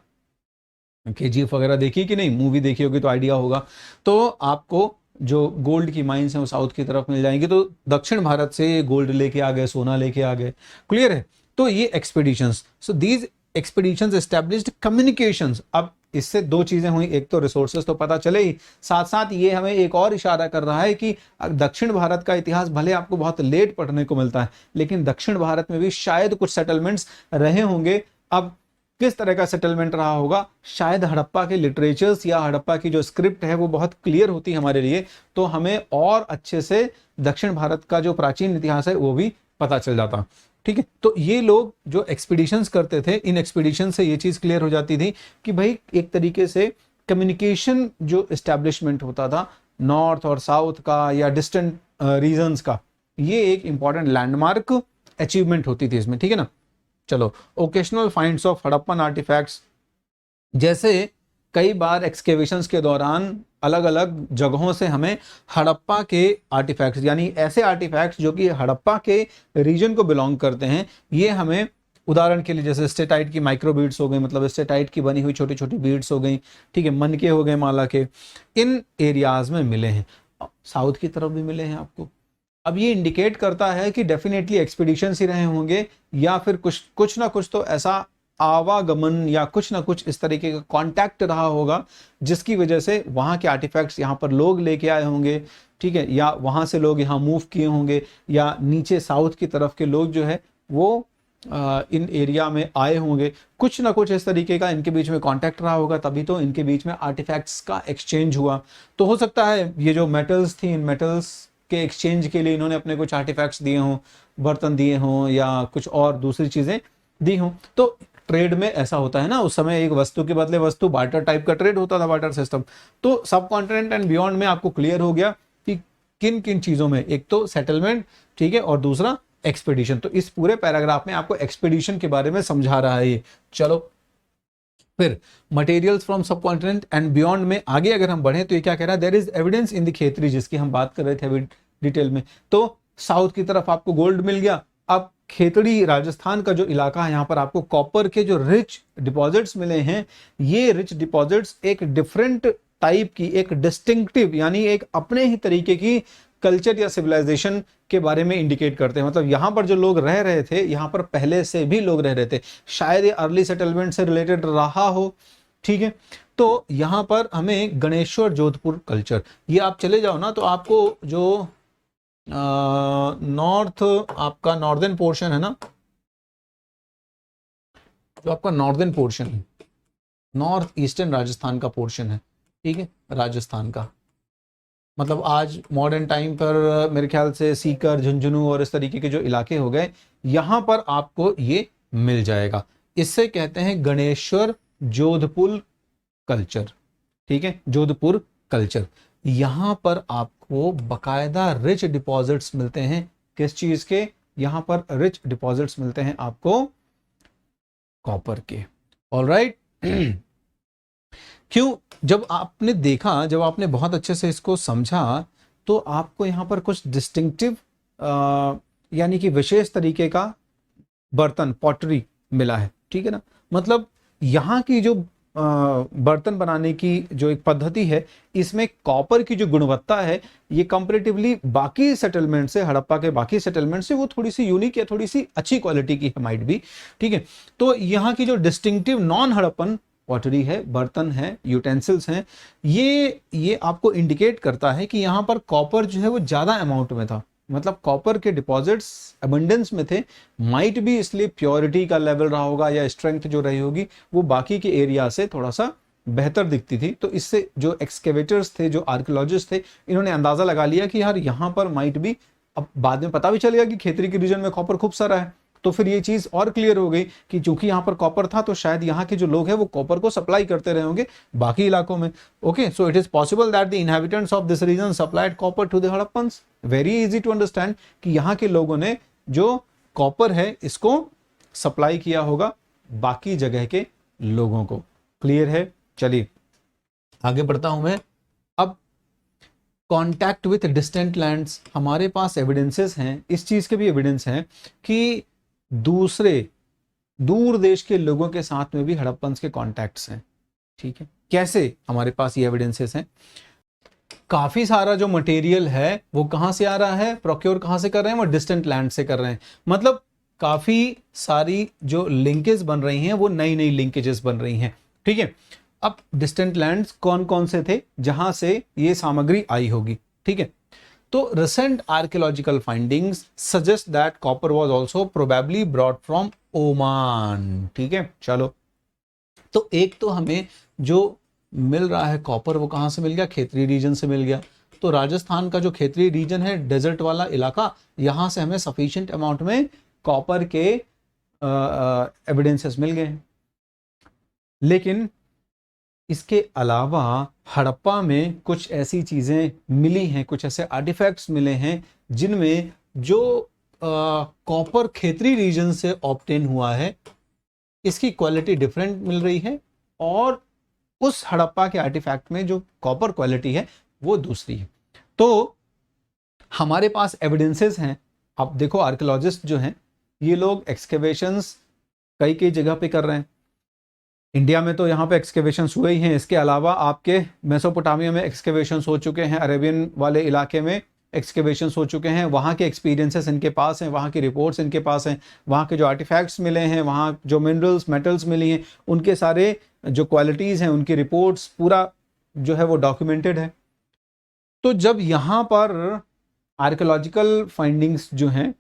KGF वगैरह देखी कि नहीं, मूवी देखी होगी तो आइडिया होगा। तो आपको जो गोल्ड की माइंस हैं वो साउथ की तरफ मिल जाएंगी। तो दक्षिण भारत से गोल्ड लेके आ गए, सोना लेके आ गए, क्लियर है। तो ये expeditions, so these expeditions established communications. अब इससे दो चीजें हुई, एक तो रिसोर्सेज तो पता चले ही, साथ साथ ये हमें एक और इशारा कर रहा है कि दक्षिण भारत का इतिहास भले आपको बहुत लेट पढ़ने को मिलता है, लेकिन दक्षिण भारत में भी शायद कुछ सेटलमेंट्स रहे होंगे। अब किस तरह का सेटलमेंट रहा होगा, शायद हड़प्पा के लिटरेचर्स या हड़प्पा की जो स्क्रिप्ट है वो बहुत क्लियर होती है हमारे लिए, तो हमें और अच्छे से दक्षिण भारत का जो प्राचीन इतिहास है वो भी पता चल जाता, ठीक है। तो ये लोग जो एक्सपीडिशंस करते थे, इन एक्सपीडिशन से ये चीज क्लियर हो जाती थी कि भाई एक तरीके से कम्युनिकेशन जो एस्टैब्लिशमेंट होता था नॉर्थ और साउथ का या डिस्टेंट रीजन्स का, ये एक इंपॉर्टेंट लैंडमार्क अचीवमेंट होती थी इसमें, ठीक है ना। चलो, occasional finds of Harappan artifacts, जैसे कई बार एक्सकेवेशंस के दौरान अलग अलग जगहों से हमें हड़प्पा के आर्टिफैक्ट्स, यानी ऐसे आर्टिफैक्ट्स जो कि हड़प्पा के रीजन को बिलोंग करते हैं, ये हमें उदाहरण के लिए जैसे स्टेटाइट की माइक्रो बीड्स हो गई, मतलब स्टेटाइट की बनी हुई छोटी छोटी बीड्स हो गई, ठीक है, मनके हो गए माला के, इन एरियाज में मिले हैं। साउथ की तरफ भी मिले हैं आपको। अब ये इंडिकेट करता है कि डेफिनेटली एक्सपीडिशन ही रहे होंगे, या फिर कुछ ना कुछ तो ऐसा आवागमन या कुछ ना कुछ इस तरीके का कांटेक्ट रहा होगा जिसकी वजह से वहां के आर्टिफैक्ट्स यहाँ पर लोग लेके आए होंगे, ठीक है, या वहां से लोग यहाँ मूव किए होंगे, या नीचे साउथ की तरफ के लोग जो है वो इन एरिया में आए होंगे। कुछ ना कुछ इस तरीके का इनके बीच में कांटेक्ट रहा होगा, तभी तो इनके बीच में आर्टिफैक्ट्स का एक्सचेंज हुआ। तो हो सकता है ये जो मेटल्स थी, इन मेटल्स के एक्सचेंज के लिए इन्होंने अपने कुछ आर्टिफैक्ट्स दिए हों, बर्तन दिए हों, या कुछ और दूसरी चीजें दी हों। तो ट्रेड में ऐसा होता है ना, उस समय एक वस्तु के बदले वस्तु, बार्टर टाइप का ट्रेड होता था, बार्टर सिस्टम। तो सब कॉन्टिनेंट एंड बियॉन्ड में आपको क्लियर हो गया कि किन किन चीजों में, एक तो सेटलमेंट, ठीक है, और दूसरा एक्सपीडिशन। तो इस पूरे पैराग्राफ में आपको एक्सपीडिशन के बारे में समझा रहा है ये। चलो फिर मटेरियल्स फ्रॉम सब कॉन्टिनेंट एंड बियॉन्ड में आगे अगर हम बढ़े तो ये क्या कह रहा है, there is evidence in the Khetri, जिसकी हम बात कर रहे थे अभी डिटेल में। तो साउथ की तरफ आपको गोल्ड मिल गया। अब खेतड़ी राजस्थान का जो इलाका है, यहाँ पर आपको कॉपर के जो रिच डिपॉजिट्स मिले हैं। ये रिच डिपॉजिट्स एक डिफरेंट टाइप की, एक डिस्टिंक्टिव यानी एक अपने ही तरीके की कल्चर या सिविलाइजेशन के बारे में इंडिकेट करते हैं। मतलब यहाँ पर जो लोग रह रहे थे, यहाँ पर पहले से भी लोग रह रहे थे, शायद ये अर्ली सेटलमेंट से रिलेटेड रहा हो, ठीक है। तो यहाँ पर हमें गणेश्वर जोधपुर कल्चर, ये आप चले जाओ ना तो आपको जो नॉर्थ आपका नॉर्दर्न पोर्शन है ना, जो आपका नॉर्दर्न पोर्शन है, नॉर्थ ईस्टर्न राजस्थान का पोर्शन है, ठीक है, राजस्थान का, मतलब आज मॉडर्न टाइम पर मेरे ख्याल से सीकर, झुंझुनू और इस तरीके के जो इलाके हो गए, यहां पर आपको ये मिल जाएगा। इससे कहते हैं गणेश्वर जोधपुर कल्चर, ठीक है, जोधपुर कल्चर। यहां पर आपको बकायदा रिच डिपॉजिट्स मिलते हैं। किस चीज के? यहां पर रिच डिपॉजिट्स मिलते हैं आपको कॉपर के। ऑलराइट क्यों? जब आपने देखा, जब आपने बहुत अच्छे से इसको समझा, तो आपको यहां पर कुछ डिस्टिंक्टिव यानी कि विशेष तरीके का बर्तन, पॉटरी मिला है, ठीक है ना। मतलब यहाँ की जो बर्तन बनाने की जो एक पद्धति है, इसमें कॉपर की जो गुणवत्ता है, ये कंपैरेटिवली बाकी सेटलमेंट से, हड़प्पा के बाकी सेटलमेंट से, वो थोड़ी सी यूनिक या थोड़ी सी अच्छी क्वालिटी की है, माइट भी, ठीक है। तो यहाँ की जो डिस्टिंक्टिव नॉन हड़प्पन पॉटरी है, बर्तन है, यूटेंसिल्स हैं, ये आपको इंडिकेट करता है कि यहाँ पर कॉपर जो है वो ज्यादा अमाउंट में था। मतलब कॉपर के डिपॉजिट्स अबंडेंस में थे, माइट भी इसलिए प्योरिटी का लेवल रहा होगा या स्ट्रेंथ जो रही होगी वो बाकी के एरिया से थोड़ा सा बेहतर दिखती थी। तो इससे जो एक्सकेवेटर्स थे, जो आर्कियोलॉजिस्ट थे, इन्होंने अंदाजा लगा लिया कि यार यहाँ पर माइट भी, अब बाद में पता भी चल गया कि खेतरी के रीजन में कॉपर खूब सारा है, तो फिर ये चीज और क्लियर हो गई कि चूंकि यहाँ पर कॉपर था तो शायद यहाँ के जो लोग हैं वो कॉपर को सप्लाई करते रहे होंगे बाकी इलाकों में। Okay, so it is possible that the inhabitants of this region supplied copper to the Harappans. Very easy to understand कि यहाँ के लोगों ने जो कॉपर है इसको सप्लाई किया होगा बाकी जगह के लोगों को। क्लियर है? चलिए आगे बढ़ता हूं मैं। अब कॉन्टैक्ट विथ डिस्टेंट लैंड्स, हमारे पास एविडेंसेस हैं, इस चीज के भी एविडेंस हैं कि दूसरे दूर देश के लोगों के साथ में भी हड़प्पन्स के कॉन्टैक्ट्स हैं, ठीक है। कैसे हमारे पास ये एविडेंसेस हैं? काफी सारा जो मटेरियल है वो कहां से आ रहा है, प्रोक्योर कहां से कर रहे हैं, वो डिस्टेंट लैंड से कर रहे हैं। मतलब काफी सारी जो लिंकेज बन रही हैं वो नई नई लिंकेजेस बन रही हैं, ठीक है। अब डिस्टेंट लैंड्स कौन कौन से थे जहां से ये सामग्री आई होगी, ठीक है। तो recent archaeological findings suggest that copper was also probably brought from Oman, ठीक है। चलो, तो एक तो हमें जो मिल रहा है कॉपर वो कहां से मिल गया? खेतरी रीजन से मिल गया। तो राजस्थान का जो खेतरी रीजन है, डेजर्ट वाला इलाका, यहां से हमें सफिशिएंट अमाउंट में कॉपर के एविडेंसेस मिल गए। लेकिन इसके अलावा हड़प्पा में कुछ ऐसी चीजें मिली हैं, कुछ ऐसे आर्टिफैक्ट्स मिले हैं जिनमें जो कॉपर खेतरी रीजन से ऑब्टेन हुआ है, इसकी क्वालिटी डिफरेंट मिल रही है, और उस हड़प्पा के आर्टिफैक्ट में जो कॉपर क्वालिटी है वो दूसरी है। तो हमारे पास एविडेंसेस हैं। आप देखो, आर्कियोलॉजिस्ट जो हैं ये लोग एक्सकेवेशंस कई कई जगह पे कर रहे हैं। इंडिया में तो यहाँ पे एक्सकेवेशंस हुए ही हैं, इसके अलावा आपके मेसोपोटामिया में एक्सकेवेशंस हो चुके हैं, अरेबियन वाले इलाके में एक्सकेवेशंस हो चुके हैं। वहाँ के एक्सपीरियंसेस इनके पास हैं, वहाँ की रिपोर्ट्स इनके पास हैं, वहाँ के जो आर्टिफैक्ट्स मिले हैं, वहाँ जो मिनरल्स मेटल्स मिली हैं, उनके सारे जो क्वालिटीज़ हैं, उनकी रिपोर्ट्स पूरा जो है वो डॉक्यूमेंटेड है। तो जब यहाँ पर आर्कियोलॉजिकल फाइंडिंग्स जो हैं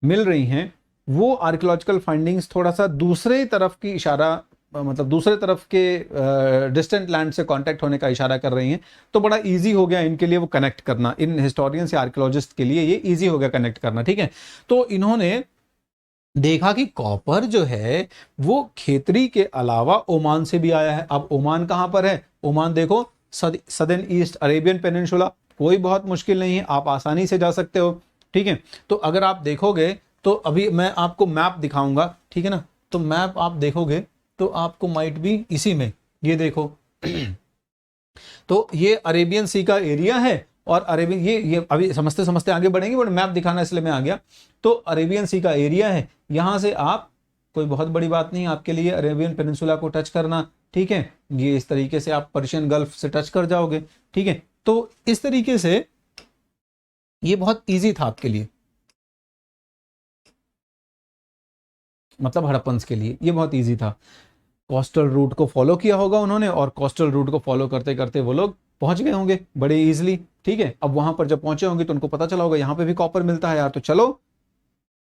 मिल रही हैं, वो आर्कियोलॉजिकल फाइंडिंग्स थोड़ा सा दूसरे तरफ की इशारा, मतलब दूसरे तरफ के डिस्टेंट लैंड से कांटेक्ट होने का इशारा कर रही हैं। तो बड़ा इजी हो गया इनके लिए वो कनेक्ट करना, इन हिस्टोरियन से आर्कियोलॉजिस्ट के लिए ये इजी हो गया कनेक्ट करना, ठीक है। तो इन्होंने देखा कि कॉपर जो है वो खेतरी के अलावा ओमान से भी आया है। अब ओमान कहां पर है? ओमान देखो, सदर्न ईस्ट अरेबियन पेनिनसुला, कोई बहुत मुश्किल नहीं है, आप आसानी से जा सकते हो, ठीक है। तो अगर आप देखोगे तो अभी मैं आपको मैप दिखाऊंगा, ठीक है ना। तो मैप आप देखोगे तो आपको माइट भी इसी में, ये देखो तो ये अरेबियन सी का एरिया है, और अरेबियन ये अभी समझते समझते आगे बढ़ेंगे, बट मैप दिखाना इसलिए मैं आ गया। तो अरेबियन सी का एरिया है, यहां से आप, कोई बहुत बड़ी बात नहीं आपके लिए अरेबियन पेनिनसुला को टच करना, ठीक है। ये इस तरीके से आप पर्शियन गल्फ से टच कर जाओगे, ठीक है। तो इस तरीके से ये बहुत ईजी था आपके लिए, मतलब हड़प्पन्स के लिए ये बहुत ईजी था। कोस्टल रूट को फॉलो किया होगा उन्होंने, और कोस्टल रूट को फॉलो करते करते वो लोग पहुंच गए होंगे बड़े इजीली। ठीक है, अब वहां पर जब पहुंचे होंगे तो उनको पता चला होगा यहाँ पे भी कॉपर मिलता है यार, तो चलो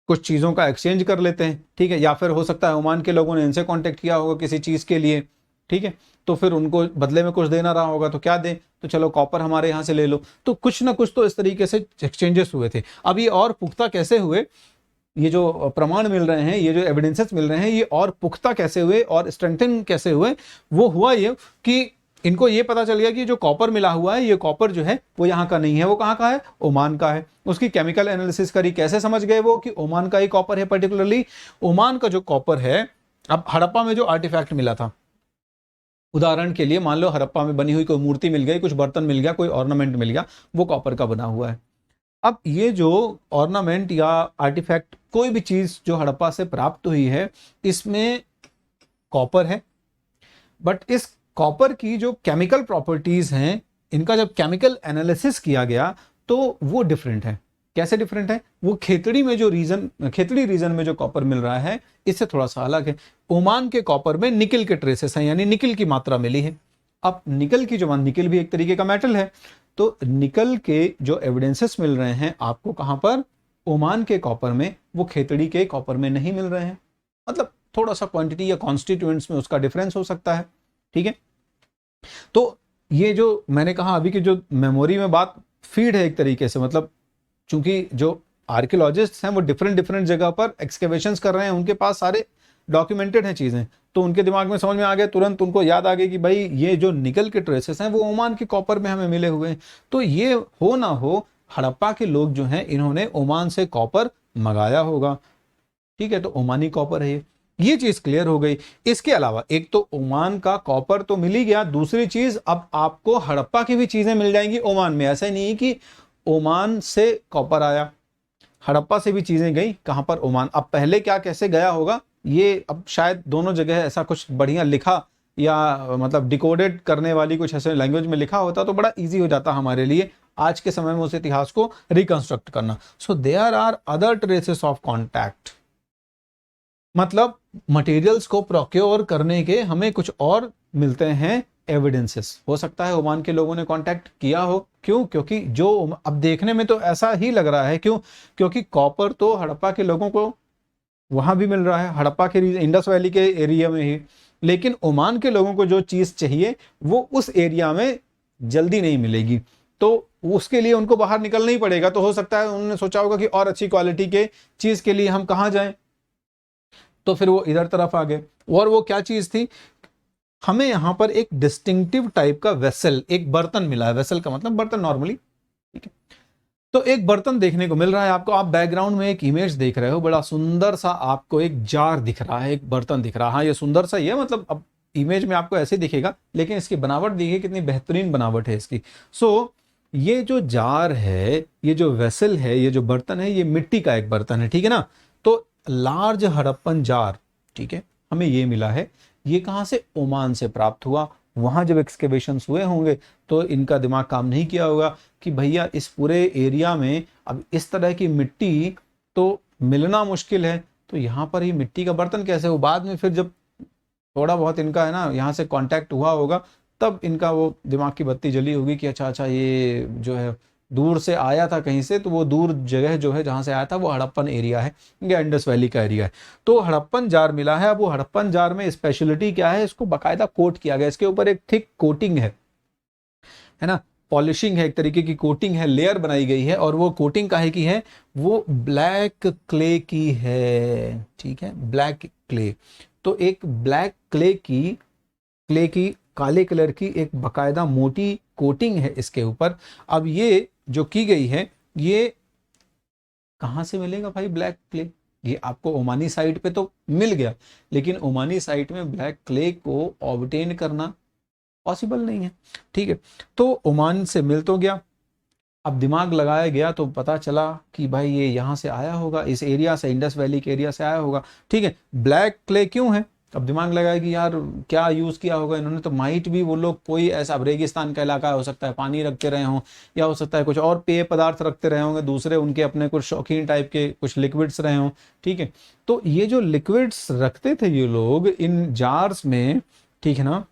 कुछ चीज़ों का एक्सचेंज कर लेते हैं। ठीक है, या फिर हो सकता है ओमान के लोगों ने इनसे कांटेक्ट किया होगा किसी चीज़ के लिए। ठीक है, तो फिर उनको बदले में कुछ देना रहा होगा, तो क्या दें, तो चलो कॉपर हमारे यहाँ से ले लो। तो कुछ ना कुछ तो इस तरीके से एक्सचेंजेस हुए थे। अब ये और पुख्ता कैसे हुए, ये जो प्रमाण मिल रहे हैं, ये जो एविडेंसेस मिल रहे हैं, ये और पुख्ता कैसे हुए और स्ट्रेंथन कैसे हुए, वो हुआ ये कि इनको ये पता चल गया कि जो कॉपर मिला हुआ है, ये कॉपर जो है वो यहाँ का नहीं है, वो कहाँ का है, ओमान का है। उसकी केमिकल एनालिसिस करी, कैसे समझ गए वो कि ओमान का ही कॉपर है, पर्टिकुलरली ओमान का जो कॉपर है। अब हड़प्पा में जो आर्टिफैक्ट मिला था, उदाहरण के लिए मान लो हड़प्पा में बनी हुई कोई मूर्ति मिल गई, कुछ बर्तन मिल गया, कोई ऑर्नामेंट मिल गया, वो कॉपर का बना हुआ है। अब ये जो ऑर्नामेंट या आर्टिफैक्ट, कोई भी चीज जो हड़प्पा से प्राप्त हुई है, इसमें कॉपर है, बट इस कॉपर की जो केमिकल प्रॉपर्टीज हैं, इनका जब केमिकल एनालिसिस किया गया तो वो डिफरेंट है। कैसे डिफरेंट है, वो खेतड़ी रीजन में जो कॉपर मिल रहा है इससे थोड़ा सा अलग है। ओमान के कॉपर में निकल के ट्रेसेस हैं, यानी निकल की मात्रा मिली है। अब निकल की जो निकल भी एक तरीके का मेटल है, तो निकल के जो एविडेंसेस मिल रहे हैं आपको कहां पर, ओमान के कॉपर में, वो खेतड़ी के कॉपर में नहीं मिल रहे हैं। मतलब थोड़ा सा क्वांटिटी या कॉन्स्टिट्यूएंट्स में उसका डिफरेंस हो सकता है। ठीक है, तो ये जो मैंने कहा अभी की जो मेमोरी में बात फीड है एक तरीके से, मतलब चूंकि जो आर्कियोलॉजिस्ट हैं वो डिफरेंट डिफरेंट जगह पर एक्सकेवेशंस कर रहे हैं, उनके पास सारे डॉक्यूमेंटेड हैं चीजें, तो उनके दिमाग में समझ में आ गया, तुरंत उनको याद आ गई कि भाई ये जो निकल के ट्रेसेस हैं वो ओमान के कॉपर में हमें मिले हुए हैं। तो ये हो ना हो, हड़प्पा के लोग जो हैं इन्होंने ओमान से कॉपर मंगाया होगा। ठीक है, तो ओमानी कॉपर है ये चीज क्लियर हो गई। इसके अलावा एक तो ओमान का कॉपर तो मिल ही गया, दूसरी चीज अब आपको हड़प्पा की भी चीजें मिल जाएंगी ओमान में। ऐसा नहीं कि ओमान से कॉपर आया, हड़प्पा से भी चीजें गई कहां पर, ओमान। अब पहले क्या कैसे गया होगा ये, अब शायद दोनों जगह ऐसा कुछ बढ़िया लिखा या मतलब डिकोडेड करने वाली कुछ ऐसे लैंग्वेज में लिखा होता तो बड़ा इजी हो जाता हमारे लिए आज के समय में उस इतिहास को रिकंस्ट्रक्ट करना। So there are other traces of contact, मतलब मटेरियल्स को प्रोक्योर करने के हमें कुछ और मिलते हैं एविडेंसेस। हो सकता है ओमान के लोगों ने कांटेक्ट किया हो, क्यों, क्योंकि जो अब देखने में तो ऐसा ही लग रहा है, क्यों, क्योंकि कॉपर तो हड़प्पा के लोगों को वहां भी मिल रहा है, हड़प्पा के इंडस वैली के एरिया में ही, लेकिन ओमान के लोगों को जो चीज चाहिए वो उस एरिया में जल्दी नहीं मिलेगी, तो उसके लिए उनको बाहर निकलना ही पड़ेगा। तो हो सकता है उन्होंने सोचा होगा कि और अच्छी क्वालिटी के चीज के लिए हम कहाँ जाएं, तो फिर वो इधर तरफ आ गए। और वो क्या चीज थी, हमें यहां पर एक डिस्टिंक्टिव टाइप का वेसल, एक बर्तन मिला है। वेसल का मतलब बर्तन नॉर्मली, ठीक है, तो एक बर्तन देखने को मिल रहा है आपको। आप बैकग्राउंड में एक इमेज देख रहे हो, बड़ा सुंदर सा आपको एक जार दिख रहा है, एक बर्तन दिख रहा है। हाँ, ये सुंदर सा ही है, मतलब अब इमेज में आपको ऐसे दिखेगा, लेकिन इसकी बनावट देखिए कितनी बेहतरीन बनावट है इसकी। सो ये जो जार है, ये जो वेसल है, ये जो बर्तन है, ये मिट्टी का एक बर्तन है, ठीक है ना। तो लार्ज हड़प्पन जार, ठीक है, हमें ये मिला है। ये कहां से, ओमान से प्राप्त हुआ। वहां जब एक्सकेवेशंस हुए होंगे तो इनका दिमाग काम नहीं किया होगा कि भैया इस पूरे एरिया में अब इस तरह की मिट्टी तो मिलना मुश्किल है, तो यहाँ पर ही मिट्टी का बर्तन कैसे हो। बाद में फिर जब थोड़ा बहुत इनका है ना यहाँ से कांटेक्ट हुआ होगा, तब इनका वो दिमाग की बत्ती जली होगी कि अच्छा अच्छा ये जो है दूर से आया था कहीं से, तो वो दूर जगह जो है जहां से आया था वो हड़प्पन एरिया है या इंडस वैली का एरिया है। तो हड़प्पन जार मिला है। अब वो हड़प्पन जार में स्पेशलिटी क्या है, इसको बाकायदा कोट किया गया, इसके ऊपर एक थिक कोटिंग है ना, पॉलिशिंग है, एक तरीके की कोटिंग है, लेयर बनाई गई है। और वो कोटिंग काहे की है, वो ब्लैक क्ले की है, ठीक है, ब्लैक क्ले। तो एक ब्लैक क्ले की काले कलर की एक बाकायदा मोटी कोटिंग है इसके ऊपर। अब ये जो की गई है, ये कहां से मिलेगा भाई ब्लैक क्ले, ये आपको ओमानी साइट पे तो मिल गया, लेकिन ओमानी साइट में ब्लैक क्ले को ऑब्टेन करना पॉसिबल नहीं है, ठीक है। तो ओमान से मिल तो गया, अब दिमाग लगाया गया तो पता चला कि भाई ये यहाँ से आया होगा, इस एरिया से, इंडस वैली के एरिया से आया होगा, ठीक है। ब्लैक क्ले क्यों है, अब दिमाग लगाए कि यार क्या यूज़ किया होगा इन्होंने, तो माइट भी वो लोग कोई ऐसा रेगिस्तान का इलाका हो सकता है, पानी रखते रहे हों, या हो सकता है कुछ और पेय पदार्थ रखते रहे होंगे, दूसरे उनके अपने कुछ शौकीन टाइप के कुछ लिक्विड्स रहे हों, ठीक है। तो ये जो लिक्विड्स रखते थे ये लोग इन जार्स में, ठीक है ना,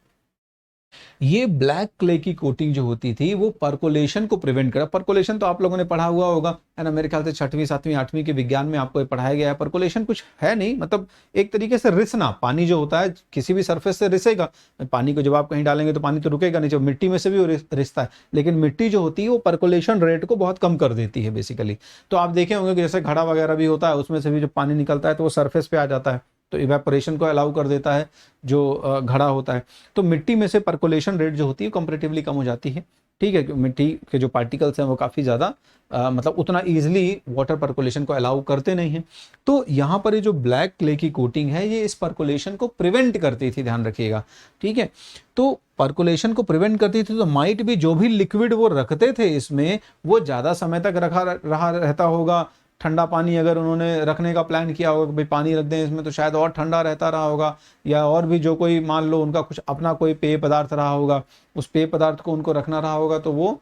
ये ब्लैक क्ले की कोटिंग जो होती थी वो पर्कोलेशन को प्रिवेंट करा। पर्कोलेशन तो आप लोगों ने पढ़ा हुआ होगा, है ना, मेरे ख्याल से 6वीं 7वीं 8वीं के विज्ञान में आपको ये पढ़ाया गया है। पर्कोलेशन कुछ है नहीं, मतलब एक तरीके से रिसना, पानी जो होता है किसी भी सरफेस से रिसेगा, पानी को जब आप कहीं डालेंगे तो पानी तो रुकेगा नहीं, जब मिट्टी में से भी वो रिसता है, लेकिन मिट्टी जो होती है वो पर्कोलेशन रेट को बहुत कम कर देती है बेसिकली। तो आप देखे होंगे कि जैसे घड़ा वगैरह भी होता है, उसमें से भी जब पानी निकलता है तो वो सरफेस पे आ जाता है, तो इवेपोरेशन को अलाउ कर देता है जो घड़ा होता है। तो मिट्टी में से पर्कोलेशन रेट जो होती है कंपैरेटिवली कम हो जाती है, ठीक है। मिट्टी के जो पार्टिकल्स हैं वो काफ़ी ज़्यादा मतलब उतना ईजिली वाटर पर्कोलेशन को अलाउ करते नहीं हैं। तो यहाँ पर ये जो ब्लैक क्ले की कोटिंग है ये इस पर्कोलेशन को प्रिवेंट करती थी, ध्यान रखिएगा, ठीक है। तो पर्कोलेशन को प्रिवेंट करती थी, तो माइट भी जो भी लिक्विड वो रखते थे इसमें वो ज़्यादा समय तक रहा रहता होगा। ठंडा पानी अगर उन्होंने रखने का प्लान किया होगा कि भाई पानी रख दें इसमें, तो शायद और ठंडा रहता रहा होगा, या और भी जो कोई मान लो उनका कुछ अपना कोई पेय पदार्थ रहा होगा, उस पेय पदार्थ को उनको रखना रहा होगा तो वो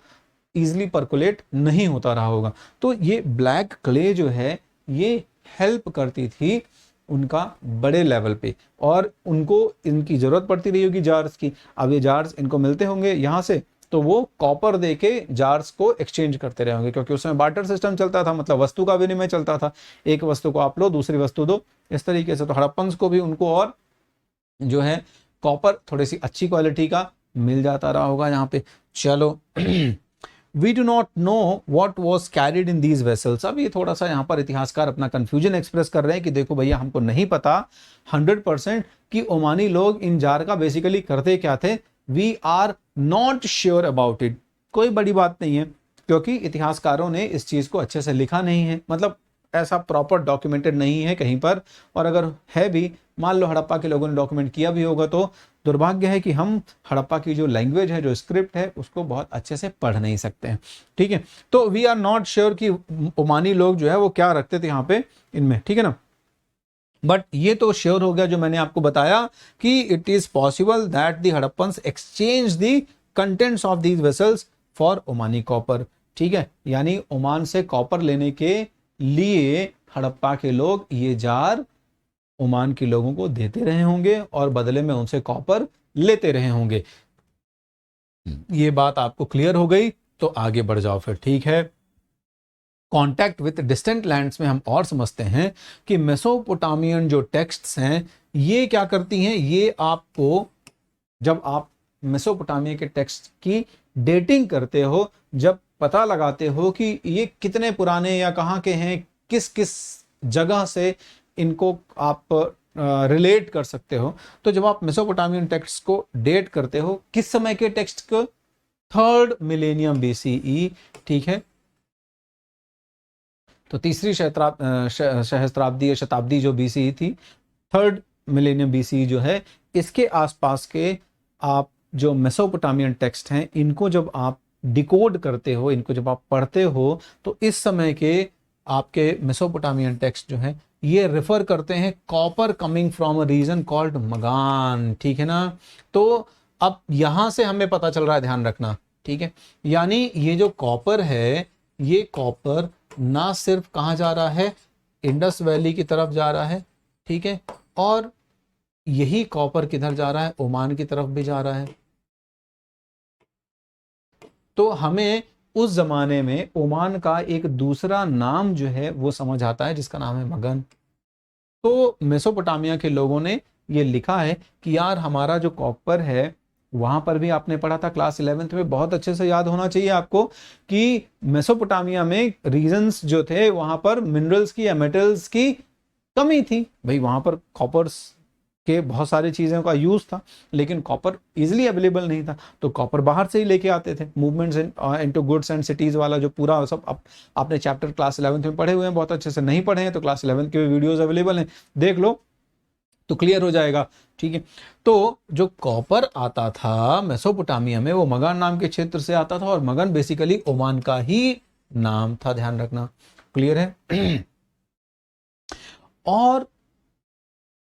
ईजिली पर्कुलेट नहीं होता रहा होगा। तो ये ब्लैक क्ले जो है ये हेल्प करती थी उनका बड़े लेवल पे, और उनको इनकी जरूरत पड़ती रही होगी जार्स की। अब ये जार्स इनको मिलते होंगे यहाँ से, तो वो कॉपर दे के जार्स को एक्सचेंज करते रहे होंगे, क्योंकि उसमें बार्टर सिस्टम चलता था, मतलब वस्तु का विनिमय चलता था, एक वस्तु को आप लो दूसरी वस्तु दो, इस तरीके से। तो हड़प्पन्स को भी उनको और जो है कॉपर थोड़ी सी अच्छी क्वालिटी का मिल जाता रहा होगा यहाँ पे। चलो we do not know what was carried in these vessels. अब ये थोड़ा सा यहाँ पर इतिहासकार अपना कंफ्यूजन एक्सप्रेस कर रहे हैं कि देखो भैया हमको नहीं पता 100% कि ओमानी लोग इन जार का बेसिकली करते क्या थे। We are not sure about it. कोई बड़ी बात नहीं है, क्योंकि इतिहासकारों ने इस चीज को अच्छे से लिखा नहीं है, मतलब ऐसा प्रॉपर डॉक्यूमेंटेड नहीं है कहीं पर। और अगर है भी, मान लो हड़प्पा के लोगों ने डॉक्यूमेंट किया भी होगा, तो दुर्भाग्य है कि हम हड़प्पा की जो लैंग्वेज है, जो स्क्रिप्ट है, उसको बहुत अच्छे से पढ़ नहीं सकते हैं, ठीक है। तो वी आर नॉट श्योर कि ओमानी लोग जो है वो क्या रखते थे यहाँ पे इनमें, ठीक है ना। बट ये तो श्योर हो गया जो मैंने आपको बताया कि it is possible that the Harappans exchange the contents of these vessels for Omani copper, ठीक है। यानी ओमान से कॉपर लेने के लिए हड़प्पा के लोग ये जार ओमान के लोगों को देते रहे होंगे और बदले में उनसे कॉपर लेते रहे होंगे। ये बात आपको क्लियर हो गई, तो आगे बढ़ जाओ फिर, ठीक है। कॉन्टैक्ट विथ डिस्टेंट लैंड्स में हम और समझते हैं कि मेसोपोटामियन जो टेक्स्ट्स हैं ये क्या करती हैं, ये आपको जब आप मेसोपोटामिया के टेक्स्ट की डेटिंग करते हो, जब पता लगाते हो कि ये कितने पुराने या कहाँ के हैं, किस किस जगह से इनको आप रिलेट कर सकते हो, तो जब आप मेसोपोटामियन टेक्स्ट को डेट करते हो, किस समय के टेक्स्ट को, 3rd मिलेनियम BCE, ठीक है। तो तीसरी सहस्त्राब्दी या शताब्दी जो BCE थी, 3rd मिलेनियम BCE जो है, इसके आसपास के आप जो मेसोपोटामियन टेक्स्ट हैं इनको जब आप डिकोड करते हो, इनको जब आप पढ़ते हो, तो इस समय के आपके मेसोपोटामियन टेक्स्ट जो है ये रेफर करते हैं copper coming from a region called Magan, ठीक है ना। तो अब यहां से हमें पता चल रहा है, ध्यान रखना, ठीक है। यानी ये जो कॉपर है, ये कॉपर ना सिर्फ कहां जा रहा है, इंडस वैली की तरफ जा रहा है, ठीक है, और यही कॉपर किधर जा रहा है, ओमान की तरफ भी जा रहा है। तो हमें उस जमाने में ओमान का एक दूसरा नाम जो है वो समझ आता है, जिसका नाम है मगन। तो मेसोपोटामिया के लोगों ने ये लिखा है कि यार हमारा जो कॉपर है, वहां पर भी आपने पढ़ा था क्लास 11th में, बहुत अच्छे से याद होना चाहिए आपको, कि मेसोपोटामिया में रीजन्स जो थे वहां पर मिनरल्स की या मेटल्स की कमी थी। भाई वहां पर कॉपर्स के बहुत सारी चीज़ों का यूज़ था, लेकिन कॉपर इजीली अवेलेबल नहीं था, तो कॉपर बाहर से ही लेके आते थे। Movements into goods and cities वाला जो पूरा सब आपने चैप्टर क्लास 11th में पढ़े हुए हैं, बहुत अच्छे से नहीं पढ़े हैं तो क्लास 11th के वीडियोज़ अवेलेबल हैं, देख लो तो क्लियर हो जाएगा, ठीक है। तो जो कॉपर आता था मेसोपोटामिया में, वो मगन नाम के क्षेत्र से आता था, और मगन बेसिकली ओमान का ही नाम था, ध्यान रखना, क्लियर है। और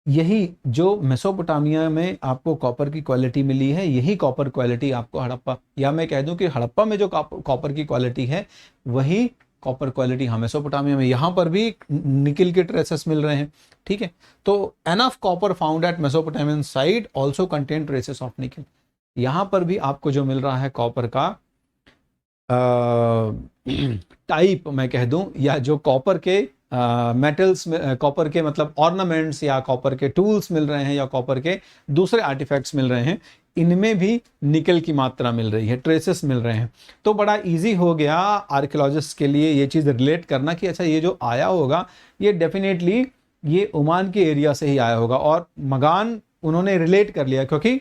यही जो मेसोपोटामिया में आपको कॉपर की क्वालिटी मिली है, यही कॉपर क्वालिटी आपको हड़प्पा, या मैं कह दूं कि हड़प्पा में जो कॉपर की क्वालिटी है वही कॉपर क्वालिटी हाँ मेसोपोटामिया में, यहां पर भी निकल के ट्रेसेस मिल रहे हैं। ठीक है, तो enough copper found at Mesopotamian site also contain traces of निकल। यहां पर भी आपको जो मिल रहा है कॉपर का टाइप मैं कह दूं, या जो कॉपर के मेटल्स में, कॉपर के मतलब ऑर्नामेंट्स या कॉपर के टूल्स मिल रहे हैं या कॉपर के दूसरे आर्टिफैक्ट्स मिल रहे हैं, इनमें भी निकल की मात्रा मिल रही है, ट्रेसेस मिल रहे हैं। तो बड़ा इजी हो गया आर्कियोलॉजिस्ट के लिए ये चीज़ रिलेट करना कि अच्छा ये जो आया होगा ये डेफिनेटली ये ओमान के एरिया से ही आया होगा। और मगान उन्होंने रिलेट कर लिया, क्योंकि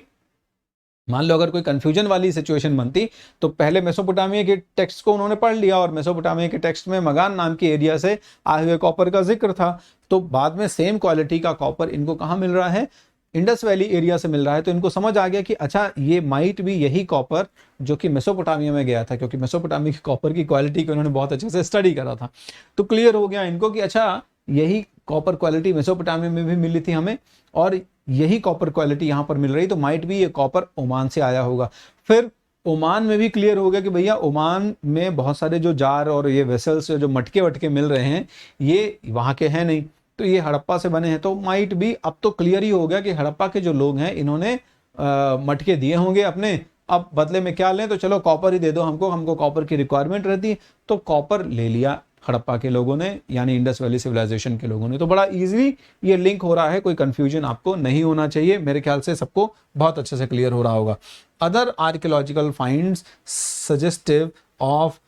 मान लो अगर कोई कंफ्यूजन वाली सिचुएशन बनती तो पहले मेसोपोटामिया के टेक्स्ट को उन्होंने पढ़ लिया और मेसोपोटामिया के टेक्स्ट में मगान नाम के एरिया से आए हुए कॉपर का जिक्र था, तो बाद में सेम क्वालिटी का कॉपर इनको कहाँ मिल रहा है, इंडस वैली एरिया से मिल रहा है। तो इनको समझ आ गया कि अच्छा ये माइट भी यही कॉपर जो कि मेसोपोटामिया में गया था, क्योंकि मेसोपोटामिया की कॉपर की क्वालिटी को उन्होंने बहुत अच्छे से स्टडी करा था। तो क्लियर हो गया इनको कि अच्छा यही कॉपर क्वालिटी मेसोपोटामिया में भी मिली थी हमें और यही कॉपर क्वालिटी यहाँ पर मिल रही, तो माइट भी ये कॉपर ओमान से आया होगा। फिर ओमान में भी क्लियर हो गया कि भैया ओमान में बहुत सारे जो जार और ये वेसल्स जो मटके वटके मिल रहे हैं ये वहाँ के हैं नहीं, तो ये हड़प्पा से बने हैं। तो माइट भी अब तो क्लियर ही हो गया कि हड़प्पा के जो लोग हैं इन्होंने मटके दिए होंगे अपने, अब बदले में क्या लें, तो चलो कॉपर ही दे दो हमको, हमको कॉपर की रिक्वायरमेंट रहती है, तो कॉपर ले लिया हड़प्पा के लोगों ने, यानी इंडस वैली सिविलाइजेशन के लोगों ने। तो बड़ा इजीली ये लिंक हो रहा है, कोई कंफ्यूजन आपको नहीं होना चाहिए, मेरे ख्याल से सबको बहुत अच्छे से क्लियर हो रहा होगा। Other archaeological finds suggestive of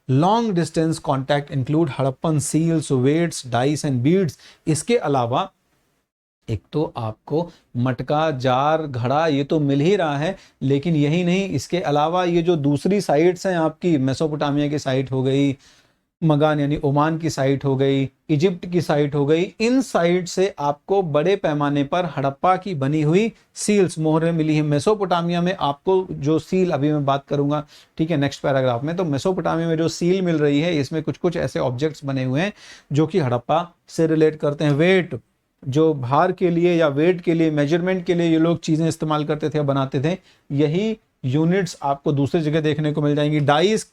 long distance contact include Harappan seals, weights, dice and beads. इसके अलावा एक तो आपको मटका, जार, घड़ा ये तो मिल ही रहा है, लेकिन यही नहीं, इसके अलावा ये जो दूसरी साइट्स हैं आपकी, मेसोपोटामिया की साइट हो गई, मगान यानी ओमान की साइट हो गई, इजिप्ट की साइट हो गई, इन साइट से आपको बड़े पैमाने पर हड़प्पा की बनी हुई सील्स, मोहरें मिली हैं। मेसोपोटामिया में आपको जो सील, अभी मैं बात करूंगा ठीक है नेक्स्ट पैराग्राफ में, तो मेसोपोटामिया में जो सील मिल रही है इसमें कुछ कुछ ऐसे ऑब्जेक्ट्स बने हुए हैं जो कि हड़प्पा से रिलेट करते हैं। वेट, जो भार के लिए या वेट के लिए, मेजरमेंट के लिए ये लोग चीज़ें इस्तेमाल करते थे या बनाते थे, यही यूनिट्स आपको दूसरी जगह देखने को मिल जाएंगी। डाइस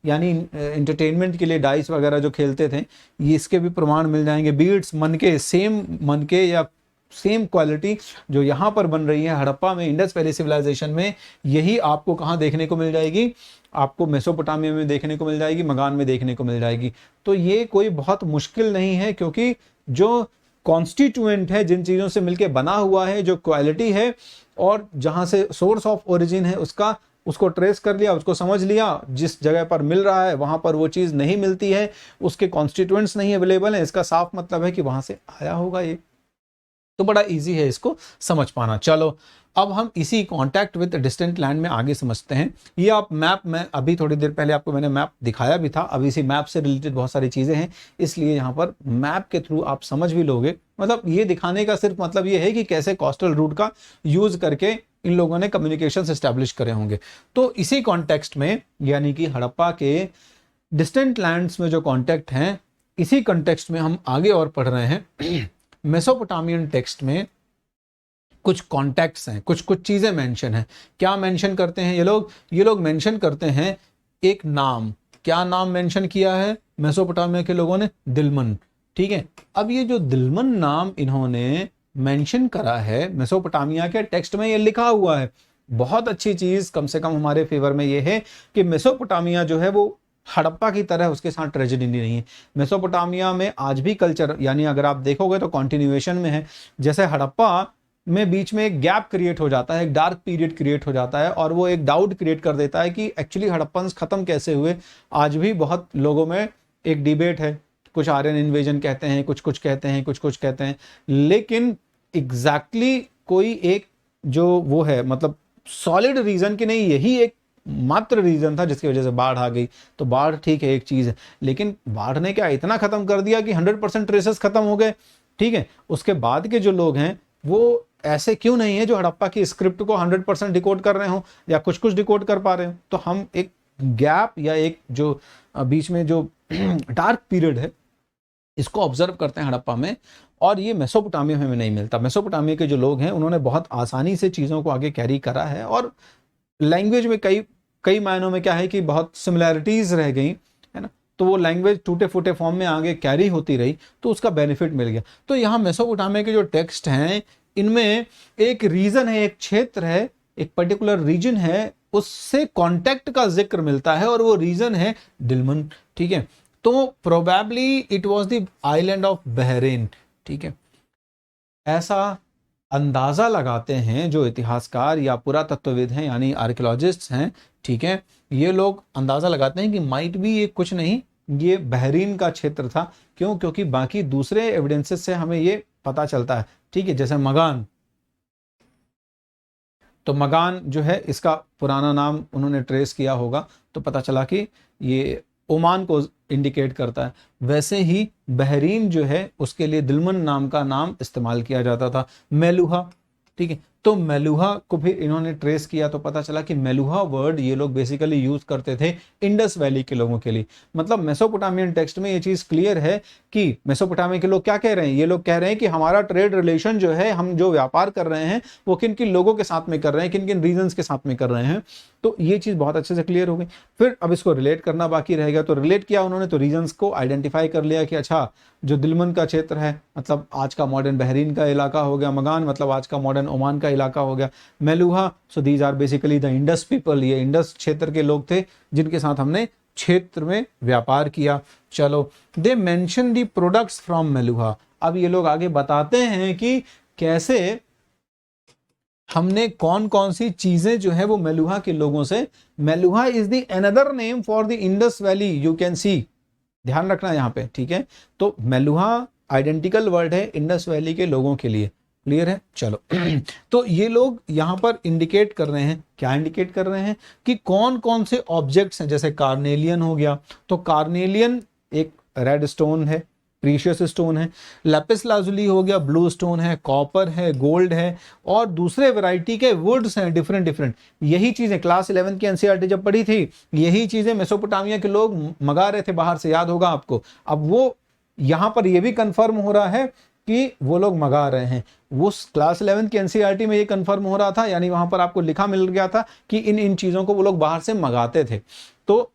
यानी एंटरटेनमेंट के लिए डाइस वगैरह जो खेलते थे, ये इसके भी प्रमाण मिल जाएंगे। बीड्स, मनके, सेम मनके या सेम क्वालिटी जो यहाँ पर बन रही है हड़प्पा में, इंडस वैली सिविलाइजेशन में, यही आपको कहाँ देखने को मिल जाएगी, आपको मेसोपोटामिया में देखने को मिल जाएगी, मगान में देखने को मिल जाएगी। तो ये कोई बहुत मुश्किल नहीं है, क्योंकि जो कॉन्स्टिट्यूएंट है, जिन चीज़ों से मिलके बना हुआ है, जो क्वालिटी है और जहाँ से सोर्स ऑफ ओरिजिन है उसका, उसको ट्रेस कर लिया, उसको समझ लिया, जिस जगह पर मिल रहा है वहां पर वो चीज़ नहीं मिलती है, उसके कॉन्स्टिट्यूएंट्स नहीं अवेलेबल है, इसका साफ मतलब है कि वहां से आया होगा ये। तो बड़ा इजी है इसको समझ पाना। चलो अब हम इसी कॉन्टैक्ट विद डिस्टेंट लैंड में आगे समझते हैं। ये आप मैप में, अभी थोड़ी देर पहले आपको मैंने मैप दिखाया भी था, अब इसी मैप से रिलेटेड बहुत सारी चीज़ें हैं, इसलिए यहाँ पर मैप के थ्रू आप समझ भी लोगे। मतलब ये दिखाने का सिर्फ मतलब ये है कि कैसे कोस्टल रूट का यूज करके इन लोगों ने कम्युनिकेशन एस्टैब्लिश करे होंगे। तो इसी कॉन्टेक्स्ट में, यानी कि हड़प्पा के डिस्टेंट लैंड्स में जो कॉन्टेक्ट हैं, इसी कॉन्टेक्स्ट में हम आगे और पढ़ रहे हैं। मेसोपोटामियन टेक्स्ट में कुछ कॉन्टेक्ट्स हैं, कुछ कुछ चीजें मेंशन हैं। क्या मेंशन करते हैं ये लोग मेंशन करते हैं एक नाम। क्या नाम मेंशन किया है मेसोपोटामिया के लोगों ने? दिलमन। ठीक है, अब ये जो दिलमन नाम इन्होंने मेंशन करा है मेसोपोटामिया के टेक्स्ट में, ये लिखा हुआ है। बहुत अच्छी चीज, कम से कम हमारे फेवर में ये है कि मेसोपोटामिया जो है वो हड़प्पा की तरह उसके साथ ट्रेजेडी नहीं है। मेसोपोटामिया में आज भी कल्चर, यानी अगर आप देखोगे तो कॉन्टिन्यूएशन में है। जैसे हड़प्पा में बीच में एक गैप क्रिएट हो जाता है, एक डार्क पीरियड क्रिएट हो जाता है, और वो एक डाउट क्रिएट कर देता है कि एक्चुअली हड़प्पन्स खत्म कैसे हुए। आज भी बहुत लोगों में एक डिबेट है, कुछ आर्यन इन्वेजन कहते हैं, कुछ कुछ कहते हैं, कुछ कुछ कहते हैं, लेकिन एग्जैक्टली कोई एक जो वो है, मतलब सॉलिड रीजन कि नहीं यही एक मात्र रीजन था जिसकी वजह से बाढ़ आ गई। तो बाढ़ ठीक है एक चीज है, लेकिन बाढ़ ने क्या इतना खत्म कर दिया कि 100% ट्रेसेस खत्म हो गए। ठीक है, उसके बाद के जो लोग हैं वो ऐसे क्यों नहीं है जो हड़प्पा की स्क्रिप्ट को 100% डिकोड कर रहे हो या कुछ कुछ डिकोड कर पा रहे हो। तो हम एक गैप या एक जो बीच में जो डार्क पीरियड है इसको ऑब्जर्व करते हैं हड़प्पा में, और ये मेसोपोटामिया में नहीं मिलता। मेसोपोटामिया के जो लोग हैं उन्होंने बहुत आसानी से चीज़ों को आगे कैरी करा है, और लैंग्वेज में कई कई मायनों में क्या है कि बहुत सिमिलैरिटीज रह गई, है ना, तो वो लैंग्वेज टूटे फूटे फॉर्म में आगे कैरी होती रही, तो उसका बेनिफिट मिल गया। तो यहाँ मेसोपोटामिया के जो टेक्स्ट हैं इनमें एक रीजन है, एक क्षेत्र है, एक पर्टिकुलर रीजन है, उससे कॉन्टेक्ट का जिक्र मिलता है, और वो रीजन है दिलमन। ठीक है, तो probably it was the island of Bahrain. ठीक है, ऐसा अंदाजा लगाते हैं जो इतिहासकार या पुरातत्वविद हैं यानी आर्कियोलॉजिस्ट्स हैं। ठीक है, ये लोग अंदाजा लगाते हैं कि माइट भी ये कुछ नहीं, ये बहरीन का क्षेत्र था। क्यों? क्योंकि बाकी दूसरे एविडेंसेस से हमें ये पता चलता है। ठीक है, जैसे मगान, तो मगान जो है इसका पुराना नाम उन्होंने ट्रेस किया होगा, तो पता चला कि ये ओमान को इंडिकेट करता है। वैसे ही बहरीन जो है उसके लिए दिलमन नाम का नाम इस्तेमाल किया जाता था। मेलुहा, ठीक है, तो मेलुहा को भी इन्होंने ट्रेस किया, तो पता चला कि मेलुहा वर्ड ये लोग बेसिकली यूज करते थे इंडस वैली के लोगों के लिए। मतलब मेसोपोटामियन टेक्स्ट में ये चीज क्लियर है कि मेसोपोटामिया के लोग क्या कह रहे हैं, ये लोग कह रहे हैं कि हमारा ट्रेड रिलेशन जो है, हम जो व्यापार कर रहे हैं वो किन किन लोगों के साथ में कर रहे हैं, किन किन रीजन्स के साथ में कर रहे हैं। तो ये चीज बहुत अच्छे से क्लियर हो गई। फिर अब इसको रिलेट करना बाकी रहेगा, तो रिलेट किया उन्होंने, तो रीजन्स को आइडेंटिफाई कर लिया कि अच्छा जो दिलमन का क्षेत्र है मतलब आज का मॉडर्न बहरीन का इलाका हो गया, मगान मतलब आज का मॉडर्न ओमान का इलाका हो गया, Meluha so these are basically the Indus people, ये इंडस क्षेत्र के लोग थे जिनके साथ हमने क्षेत्र में व्यापार किया। चलो, they mention the products from Meluha. अब ये लोग आगे बताते हैं कि कैसे हमने कौन कौन सी चीजें जो है वो मेलुहा के लोगों से, Meluha is the another name for the Indus valley, you can see, ध्यान रखना यहाँ पे। ठीक है, तो मेलुहा आइडेंटिकल वर्ड है इंडस वैली के लोगों के लिए। क्लियर है? चलो तो ये लोग यहाँ पर इंडिकेट कर रहे हैं, क्या इंडिकेट कर रहे हैं कि कौन कौन से ऑब्जेक्ट्स हैं। जैसे कार्नेलियन हो गया, तो कार्नेलियन एक रेड स्टोन है, प्रीशियस स्टोन है। लैपिस लाजुली हो गया, ब्लू स्टोन है, कॉपर है, गोल्ड है, और दूसरे वैरायटी के वुड्स हैं डिफरेंट डिफरेंट। यही चीजें क्लास 11 की एनसीईआरटी जब पढ़ी थी, यही चीजें मेसोपोटामिया के लोग मंगा रहे थे बाहर से, याद होगा आपको। अब वो यहां पर ये भी कंफर्म हो रहा है कि वो लोग मंगा रहे हैं। वो क्लास 11 की एनसीईआरटी में ये कंफर्म हो रहा था, यानी वहां पर आपको लिखा मिल गया था कि इन इन चीजों को वो लोग बाहर से मंगाते थे। तो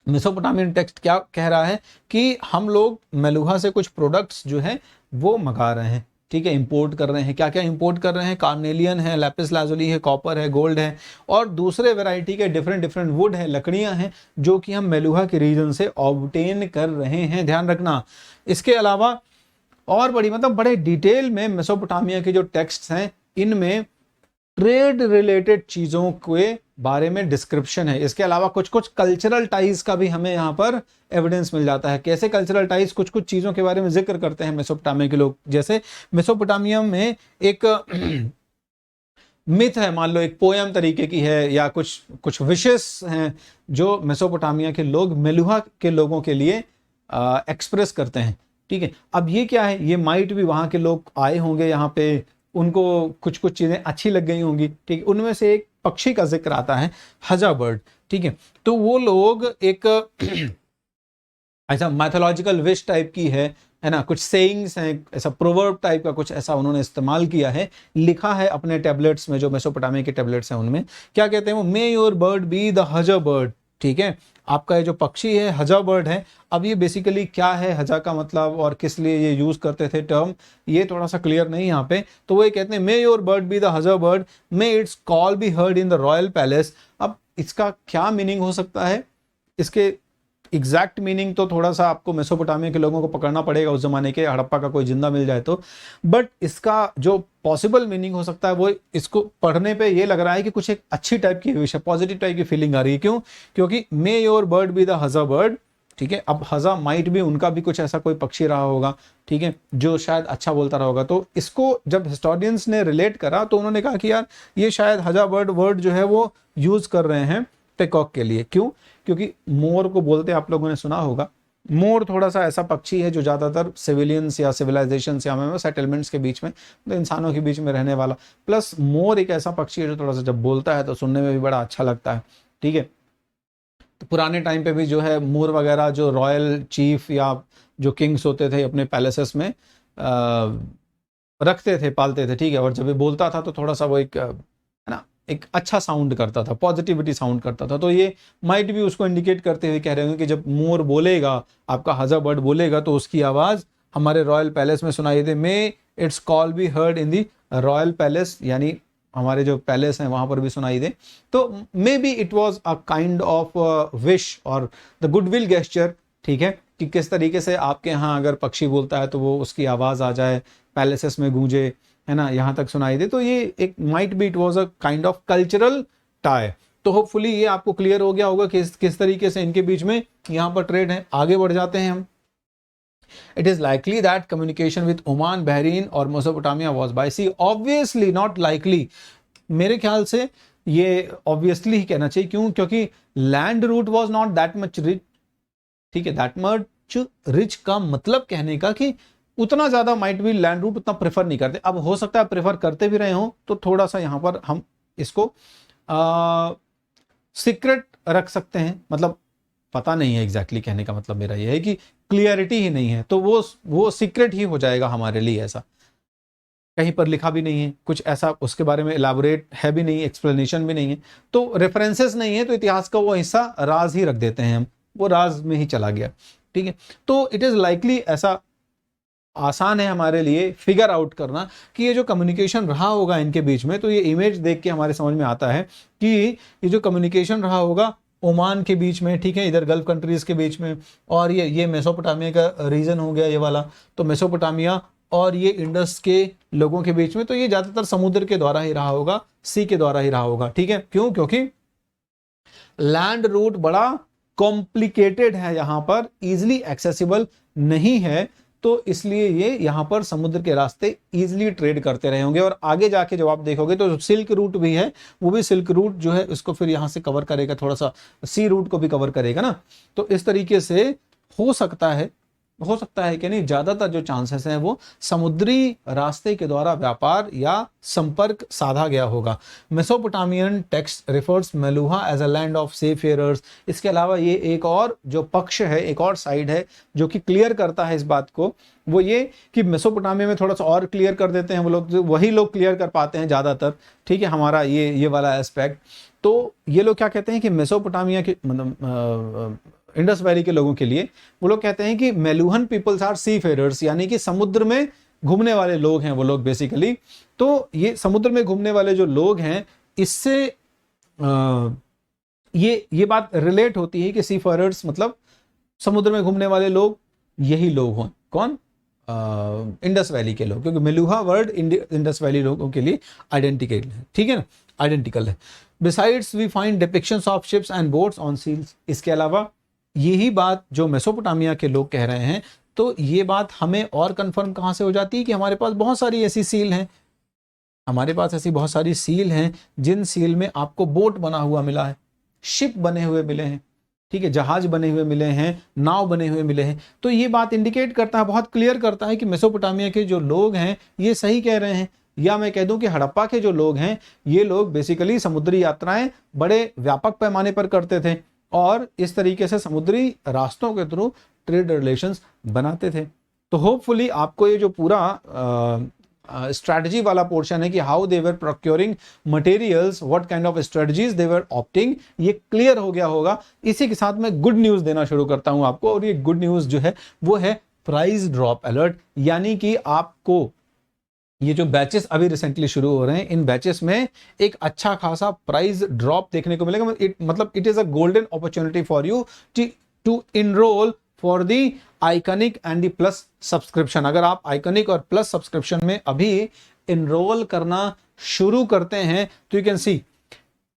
मेसोपोटामियन टेक्स्ट क्या कह रहा है कि हम लोग मेलुहा से कुछ प्रोडक्ट्स जो है वो मंगा रहे हैं। ठीक है, इंपोर्ट कर रहे हैं। क्या क्या इंपोर्ट कर रहे हैं? कार्नेलियन है, लैपिस लाजुली है, कॉपर है, गोल्ड है, और दूसरे वैरायटी के डिफरेंट डिफरेंट वुड है, लकड़ियां हैं, जो कि हम मेलुहा के रीजन से ऑब्टेन कर रहे हैं। ध्यान रखना। इसके अलावा और बड़ी मतलब बड़े डिटेल में मेसोपोटामिया के जो टेक्स्ट हैं इनमें ट्रेड रिलेटेड चीजों के बारे में डिस्क्रिप्शन है। इसके अलावा कुछ कुछ कल्चरल टाइज का भी हमें यहाँ पर एविडेंस मिल जाता है। कैसे कल्चरल टाइज? कुछ कुछ चीजों के बारे में जिक्र करते हैं मेसोपोटामिया के लोग। जैसे मेसोपोटामिया में एक मिथ है, मान लो एक पोयम तरीके की है, या कुछ कुछ विशेष हैं जो मेसोपोटामिया के लोग मेलुहा के लोगों के लिए एक्सप्रेस करते हैं। ठीक है, अब ये क्या है? ये माइट भी वहां के लोग आए होंगे यहाँ पे, उनको कुछ कुछ चीजें अच्छी लग गई होंगी। ठीक है, उनमें से एक पक्षी का जिक्र आता है, हजा बर्ड। ठीक है, तो वो लोग एक ऐसा मैथोलॉजिकल विश टाइप की है ना, कुछ सेइंग्स हैं, ऐसा प्रोवर्ब टाइप का कुछ ऐसा उन्होंने इस्तेमाल किया है, लिखा है अपने टैबलेट्स में, जो मेसोपोटामिया के टैबलेट्स हैं उनमें। क्या कहते हैं वो? मे your bird be the haja bird. ठीक है, आपका ये जो पक्षी है हजा बर्ड है। अब ये बेसिकली क्या है, हजा का मतलब, और किस लिए ये यूज करते थे टर्म, ये थोड़ा सा क्लियर नहीं यहाँ पे। तो वो ये कहते हैं may your bird be the haja bird, may its call be heard in the royal palace. अब इसका क्या मीनिंग हो सकता है? इसके एग्जैक्ट मीनिंग तो थोड़ा सा आपको मेसोपोटामिया के लोगों को पकड़ना पड़ेगा, उस जमाने के हड़प्पा का कोई जिंदा मिल जाए तो। बट इसका जो पॉसिबल मीनिंग हो सकता है वो, इसको पढ़ने पे ये लग रहा है कि कुछ एक अच्छी टाइप की विश है, पॉजिटिव टाइप की फीलिंग आ रही है। क्यों? क्योंकि मे your bird be the haja bird. ठीक है, अब हजा माइट भी उनका भी कुछ ऐसा कोई पक्षी रहा होगा, ठीक है, जो शायद अच्छा बोलता रहा होगा। तो इसको जब हिस्टोरियंस ने रिलेट करा तो उन्होंने कहा कि यार ये शायद हजा बर्ड वर्ड जो है वो यूज कर रहे हैं पेकॉक के लिए। क्यों? क्योंकि मोर को बोलते आप लोगों ने सुना होगा, मोर थोड़ा सा ऐसा पक्षी है जो ज्यादातर सिविलियंस या सिविलाइजेशन या सेटलमेंट्स के बीच में, तो इंसानों के बीच में रहने वाला, प्लस मोर एक ऐसा पक्षी है जो थोड़ा सा जब बोलता है तो सुनने में भी बड़ा अच्छा लगता है। ठीक है, तो पुराने टाइम पे भी जो है मोर वगैरह जो रॉयल चीफ या जो किंग्स होते थे अपने पैलेसेस में, रखते थे, पालते थे, ठीक है। और जब ये बोलता था तो थोड़ा सा वो एक है ना, एक अच्छा साउंड करता था, पॉजिटिविटी साउंड करता था। तो ये माइट भी उसको इंडिकेट करते हुए कह रहे होंगे कि जब मोर बोलेगा, आपका हज़ा बर्ड बोलेगा, तो उसकी आवाज़ हमारे रॉयल पैलेस में सुनाई दे। May its call be heard in the royal palace, यानी हमारे जो पैलेस हैं वहां पर भी सुनाई दे। तो may be it was a kind of wish और द गुडविल गेस्चर, ठीक है, कि किस तरीके से आपके यहाँ अगर पक्षी बोलता है तो वो उसकी आवाज़ आ जाए, पैलेसेस में गूंजे, है ना, यहाँ तक सुनाई दे। तो ये एक might be it was a kind of cultural tie. तो होपफुली ये आपको क्लियर हो गया होगा कि किस तरीके से इनके बीच में यहाँ पर ट्रेड है। आगे बढ़ जाते हैं हम। It is likely that communication with Oman, Bahrain और Mesopotamia was by sea. Obviously not likely. मेरे ख्याल से ये obviously ही कहना चाहिए। क्यों? क्योंकि land route was not that much rich, ठीक है, that much rich का मतलब कहने का कि उतना ज्यादा माइट भी लैंड रूट उतना प्रेफर नहीं करते। अब हो सकता है प्रेफर करते भी रहे हो, तो थोड़ा सा यहां पर हम इसको सीक्रेट रख सकते हैं, मतलब पता नहीं है एग्जैक्टली, कहने का मतलब मेरा यह है कि क्लियरिटी ही नहीं है, तो वो सीक्रेट ही हो जाएगा हमारे लिए। ऐसा कहीं पर लिखा भी नहीं है कुछ ऐसा, उसके बारे में एलैबोरेट है भी नहीं, एक्सप्लेनेशन भी नहीं है, तो रेफरेंसेस नहीं है, तो इतिहास का वो हिस्सा राज ही रख देते हैं हम, वो राज में ही चला गया, ठीक है। तो इट इज लाइकली, ऐसा आसान है हमारे लिए फिगर आउट करना कि ये जो कम्युनिकेशन रहा होगा इनके बीच में, तो ये इमेज देख के हमारे समझ में आता है कि ये जो कम्युनिकेशन रहा होगा ओमान के बीच में, ठीक है, इधर गल्फ कंट्रीज के बीच में, और ये मेसोपोटामिया का रीजन हो गया ये वाला, तो मेसोपोटामिया और ये इंडस के लोगों के बीच में, तो ये ज्यादातर समुद्र के द्वारा ही रहा होगा, सी के द्वारा ही रहा होगा, ठीक है। क्यों? क्योंकि लैंड रूट बड़ा कॉम्प्लिकेटेड है, यहां पर इजिली एक्सेसिबल नहीं है, तो इसलिए ये यहां पर समुद्र के रास्ते इजिली ट्रेड करते रहे होंगे। और आगे जाके जब आप देखोगे तो सिल्क रूट भी है, वो भी सिल्क रूट जो है उसको फिर यहां से कवर करेगा, थोड़ा सा सी रूट को भी कवर करेगा ना। तो इस तरीके से हो सकता है कि नहीं, ज्यादातर जो चांसेस हैं वो समुद्री रास्ते के द्वारा व्यापार या संपर्क साधा गया होगा। Mesopotamian text refers Meluhha as a land of seafarers. इसके अलावा ये एक और जो पक्ष है, एक और साइड है जो कि क्लियर करता है इस बात को, वो ये कि मेसोपोटामिया में थोड़ा सा और क्लियर कर देते हैं वो लोग, वही लोग क्लियर कर पाते हैं ज्यादातर, ठीक है, हमारा ये वाला एस्पेक्ट। तो ये लोग क्या कहते हैं कि मेसोपोटामिया के मतलब इंडस वैली के लोगों के लिए वो लोग कहते हैं कि मेलुहन पीपल्स आर सी फेरर्स, यानी कि समुद्र में घूमने वाले लोग हैं वो लोग बेसिकली। तो ये समुद्र में घूमने वाले जो लोग हैं, इससे ये बात रिलेट होती है कि सी फेरर्स मतलब समुद्र में घूमने वाले लोग यही लोग हों। कौन? इंडस वैली के लोग, क्योंकि मेलुहा वर्ड इंडस वैली लोगों के लिए आइडेंटिकल है, ठीक है ना, आइडेंटिकल है। Besides we find depictions of ships and boats on seals. इसके अलावा यही बात जो मेसोपोटामिया के लोग कह रहे हैं, तो ये बात हमें और कंफर्म कहां से हो जाती है कि हमारे पास बहुत सारी ऐसी सील हैं, हमारे पास ऐसी बहुत सारी सील हैं जिन सील में आपको बोट बना हुआ मिला है, शिप बने हुए मिले हैं, ठीक है, जहाज बने हुए मिले हैं, नाव बने हुए मिले हैं। तो ये बात इंडिकेट करता है, बहुत क्लियर करता है कि मेसोपोटामिया के जो लोग हैं ये सही कह रहे हैं। या मैं कह दूं कि हड़प्पा के जो लोग हैं, ये लोग बेसिकली समुद्री यात्राएं बड़े व्यापक पैमाने पर करते थे और इस तरीके से समुद्री रास्तों के थ्रू ट्रेड रिलेशंस बनाते थे। तो होपफुली आपको ये जो पूरा स्ट्रेटजी वाला पोर्शन है कि how they were procuring materials, what kind of strategies they were opting, ये क्लियर हो गया होगा। इसी के साथ मैं गुड न्यूज देना शुरू करता हूं आपको, और ये गुड न्यूज जो है वो है प्राइस ड्रॉप अलर्ट। यानी कि आपको ये जो बैचेस अभी रिसेंटली शुरू हो रहे हैं, इन बैचेस में एक अच्छा खासा प्राइस ड्रॉप देखने को मिलेगा। मतलब it is a golden opportunity for you to enroll for the iconic and the plus subscription. अगर आप आइकनिक और प्लस सब्सक्रिप्शन में अभी इनरोल करना शुरू करते हैं तो यू कैन सी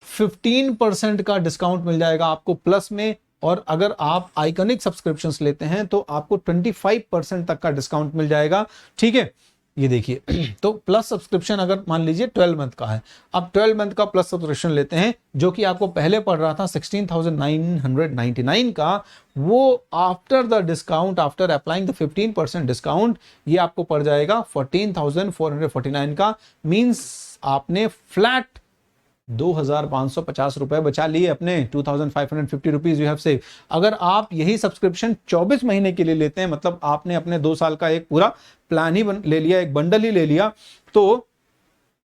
15% का डिस्काउंट मिल जाएगा आपको प्लस में, और अगर आप आइकनिक सब्सक्रिप्शंस लेते हैं तो आपको 25% तक का डिस्काउंट मिल जाएगा, ठीक है। ये देखिए तो प्लस सब्सक्रिप्शन अगर मान लीजिए 12 मंथ का है, अब 12 मंथ का प्लस सब्सक्रिप्शन लेते हैं जो कि आपको पहले पड़ रहा था 16,999 का, वो after the discount, after applying the 15% discount, ये आपको पड़ जाएगा 14,449 का। मींस आपने फ्लैट 2,550 रुपए बचा लिए अपने, 2,550 रुपीज यू हैव सेव। अगर आप यही सब्सक्रिप्शन 24 महीने के लिए लेते हैं, मतलब आपने अपने 2 साल का एक पूरा प्लान ही ले लिया, एक बंडल ही ले लिया, तो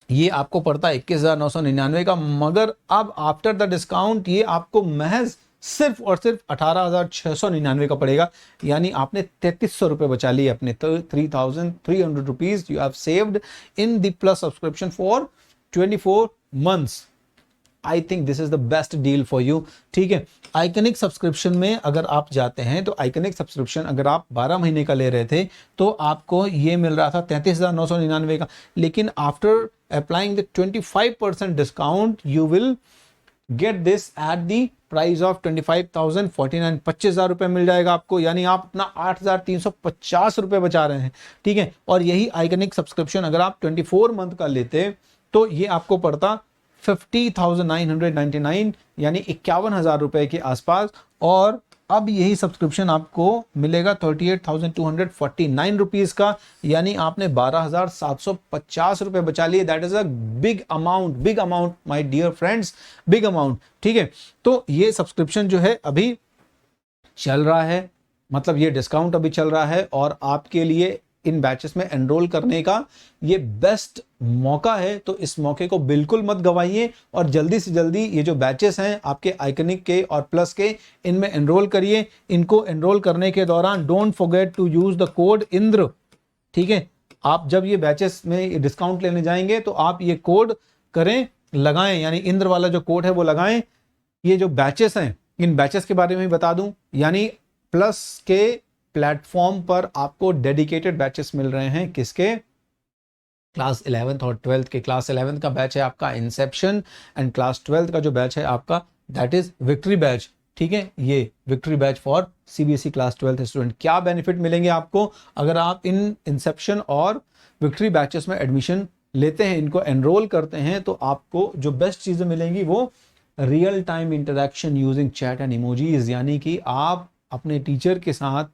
ये आपको पड़ता है 21,999 का। मगर अब आफ्टर द डिस्काउंट ये आपको महज सिर्फ और सिर्फ 18,699 का पड़ेगा, यानी आपने 3,300 रुपए बचा लिए अपने। तो 3,300 rupees you have saved in the plus subscription for 24 months. I think this is the best deal for you. ठीक है, आइकनिक सब्सक्रिप्शन में अगर आप जाते हैं तो आइकनिक सब्सक्रिप्शन अगर आप 12 महीने का ले रहे थे तो आपको ये मिल रहा था 33,999 का, लेकिन after applying the 25% discount you will get this at the price of 25,049, 25,000 रुपए मिल जाएगा आपको, यानी आप अपना 8,350 रुपए बचा रहे हैं। ठीक है, और यही आइकनिक सब्सक्रिप्शन अगर आप 24 मंथ का लेते तो ये आपको पड़ता 50,999, यानी 51,000 रुपए के आसपास। और अब यही सब्सक्रिप्शन आपको मिलेगा 38,249 रुपीज का, यानी आपने 12,750 रुपए बचा लिए। That is a big amount my dear friends, big amount. ठीक है, तो ये सब्सक्रिप्शन जो है अभी चल रहा है, मतलब ये डिस्काउंट अभी चल रहा है, और आपके लिए इन बैचेस में एनरोल करने का ये बेस्ट मौका है। तो इस मौके को बिल्कुल मत गवाइए और जल्दी से जल्दी ये जो बैचेस हैं आपके आइकनिक के और प्लस के, इनमें एनरोल करिए। इनको एनरोल करने के दौरान don't forget to use the code Indra. ठीक है, आप जब ये बैचेस में डिस्काउंट लेने जाएंगे तो आप ये कोड करें, लगाएं, यानी इंद्र वाला जो कोड है वो लगाएं। ये जो बैचेस हैं, इन बैचेस के बारे में बता दूं, यानी प्लस के प्लेटफॉर्म पर आपको डेडिकेटेड बैचेस मिल रहे हैं। किसके? क्लास 11th और 12th के। क्लास 11th का बैच है आपका इंसेप्शन, एंड क्लास 12th का जो बैच है आपका दैट इज विक्ट्री बैच। ठीक है, ये victory batch for CBSE class 12th student. क्या बेनिफिट मिलेंगे आपको अगर आप इन इंसेप्शन और विक्ट्री बैचेस में एडमिशन लेते हैं, इनको एनरोल करते हैं, तो आपको जो बेस्ट चीजें मिलेंगी वो real time interaction using chat and emojis, यानी कि आप अपने टीचर के साथ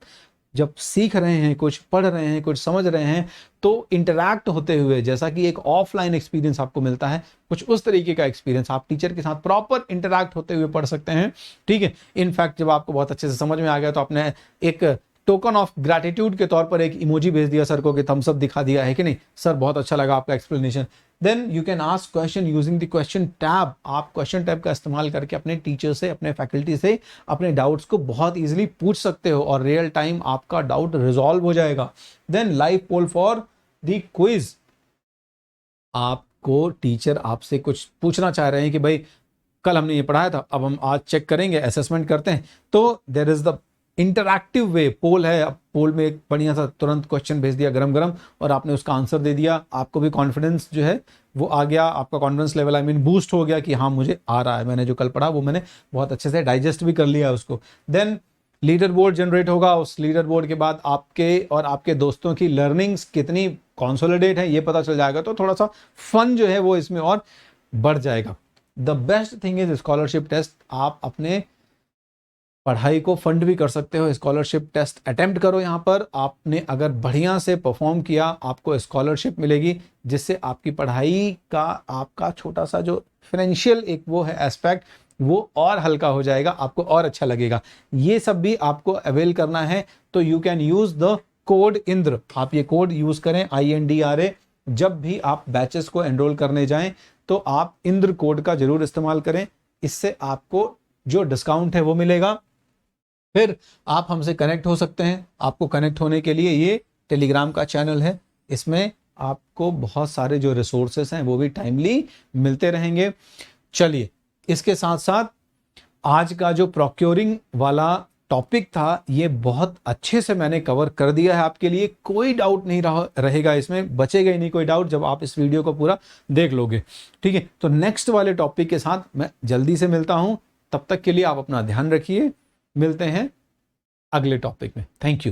जब सीख रहे हैं, कुछ पढ़ रहे हैं, कुछ समझ रहे हैं, तो इंटरैक्ट होते हुए जैसा कि एक ऑफलाइन एक्सपीरियंस आपको मिलता है, कुछ उस तरीके का एक्सपीरियंस आप टीचर के साथ प्रॉपर इंटरैक्ट होते हुए पढ़ सकते हैं। ठीक है, इनफैक्ट जब आपको बहुत अच्छे से समझ में आ गया तो आपने एक टोकन ऑफ ग्रैटिट्यूड के तौर पर एक इमोजी भेज दिया सर को कि थम्स अप दिखा दिया है कि नहीं, सर बहुत अच्छा लगा आपका explanation. Then you can ask question using the question tab. आप क्वेश्चन टैब का इस्तेमाल करके अपने टीचर से, अपने फैकल्टी से अपने डाउट्स को बहुत इजीली पूछ सकते हो और रियल टाइम आपका डाउट रिजॉल्व हो जाएगा। Then live poll for the quiz. आपको टीचर आपसे कुछ पूछना चाह रहे हैं कि भाई कल हमने ये पढ़ाया था, अब हम आज चेक करेंगे, असेसमेंट करते हैं, तो देयर इज द इंटरैक्टिव वे। पोल है, अब पोल में एक बढ़िया सा तुरंत क्वेश्चन भेज दिया गरम गरम और आपने उसका आंसर दे दिया। आपको भी कॉन्फिडेंस जो है वो आ गया, आपका confidence level I mean boost हो गया कि हाँ मुझे आ रहा है, मैंने जो कल पढ़ा वो मैंने बहुत अच्छे से डाइजेस्ट भी कर लिया उसको। देन लीडर बोर्ड जनरेट होगा। उस लीडर बोर्ड के बाद आपके और आपके दोस्तों की लर्निंग्स कितनी कॉन्सोलिडेट है ये पता चल जाएगा, तो थोड़ा सा फन जो है वो इसमें और बढ़ जाएगा। The best thing is scholarship test. आप अपने पढ़ाई को फंड भी कर सकते हो। स्कॉलरशिप टेस्ट अटेम्प्ट करो। यहाँ पर आपने अगर बढ़िया से परफॉर्म किया आपको स्कॉलरशिप मिलेगी, जिससे आपकी पढ़ाई का आपका छोटा सा जो फाइनेंशियल एक वो है एस्पेक्ट वो और हल्का हो जाएगा, आपको और अच्छा लगेगा। ये सब भी आपको अवेल करना है तो you can use the code Indra. आप ये कोड यूज करें INDRA। जब भी आप बैचेस को एनरोल करने जाएं तो आप इंद्र कोड का जरूर इस्तेमाल करें, इससे आपको जो डिस्काउंट है वो मिलेगा। फिर आप हमसे कनेक्ट हो सकते हैं। आपको कनेक्ट होने के लिए ये टेलीग्राम का चैनल है, इसमें आपको बहुत सारे जो रिसोर्सेस हैं वो भी टाइमली मिलते रहेंगे। चलिए, इसके साथ साथ आज का जो प्रोक्योरिंग वाला टॉपिक था ये बहुत अच्छे से मैंने कवर कर दिया है आपके लिए। कोई डाउट नहीं रहेगा इसमें, बचेगा ही नहीं कोई डाउट जब आप इस वीडियो को पूरा देख लोगे। ठीक है, तो नेक्स्ट वाले टॉपिक के साथ मैं जल्दी से मिलता हूं। तब तक के लिए आप अपना ध्यान रखिए। मिलते हैं अगले टॉपिक में। Thank you.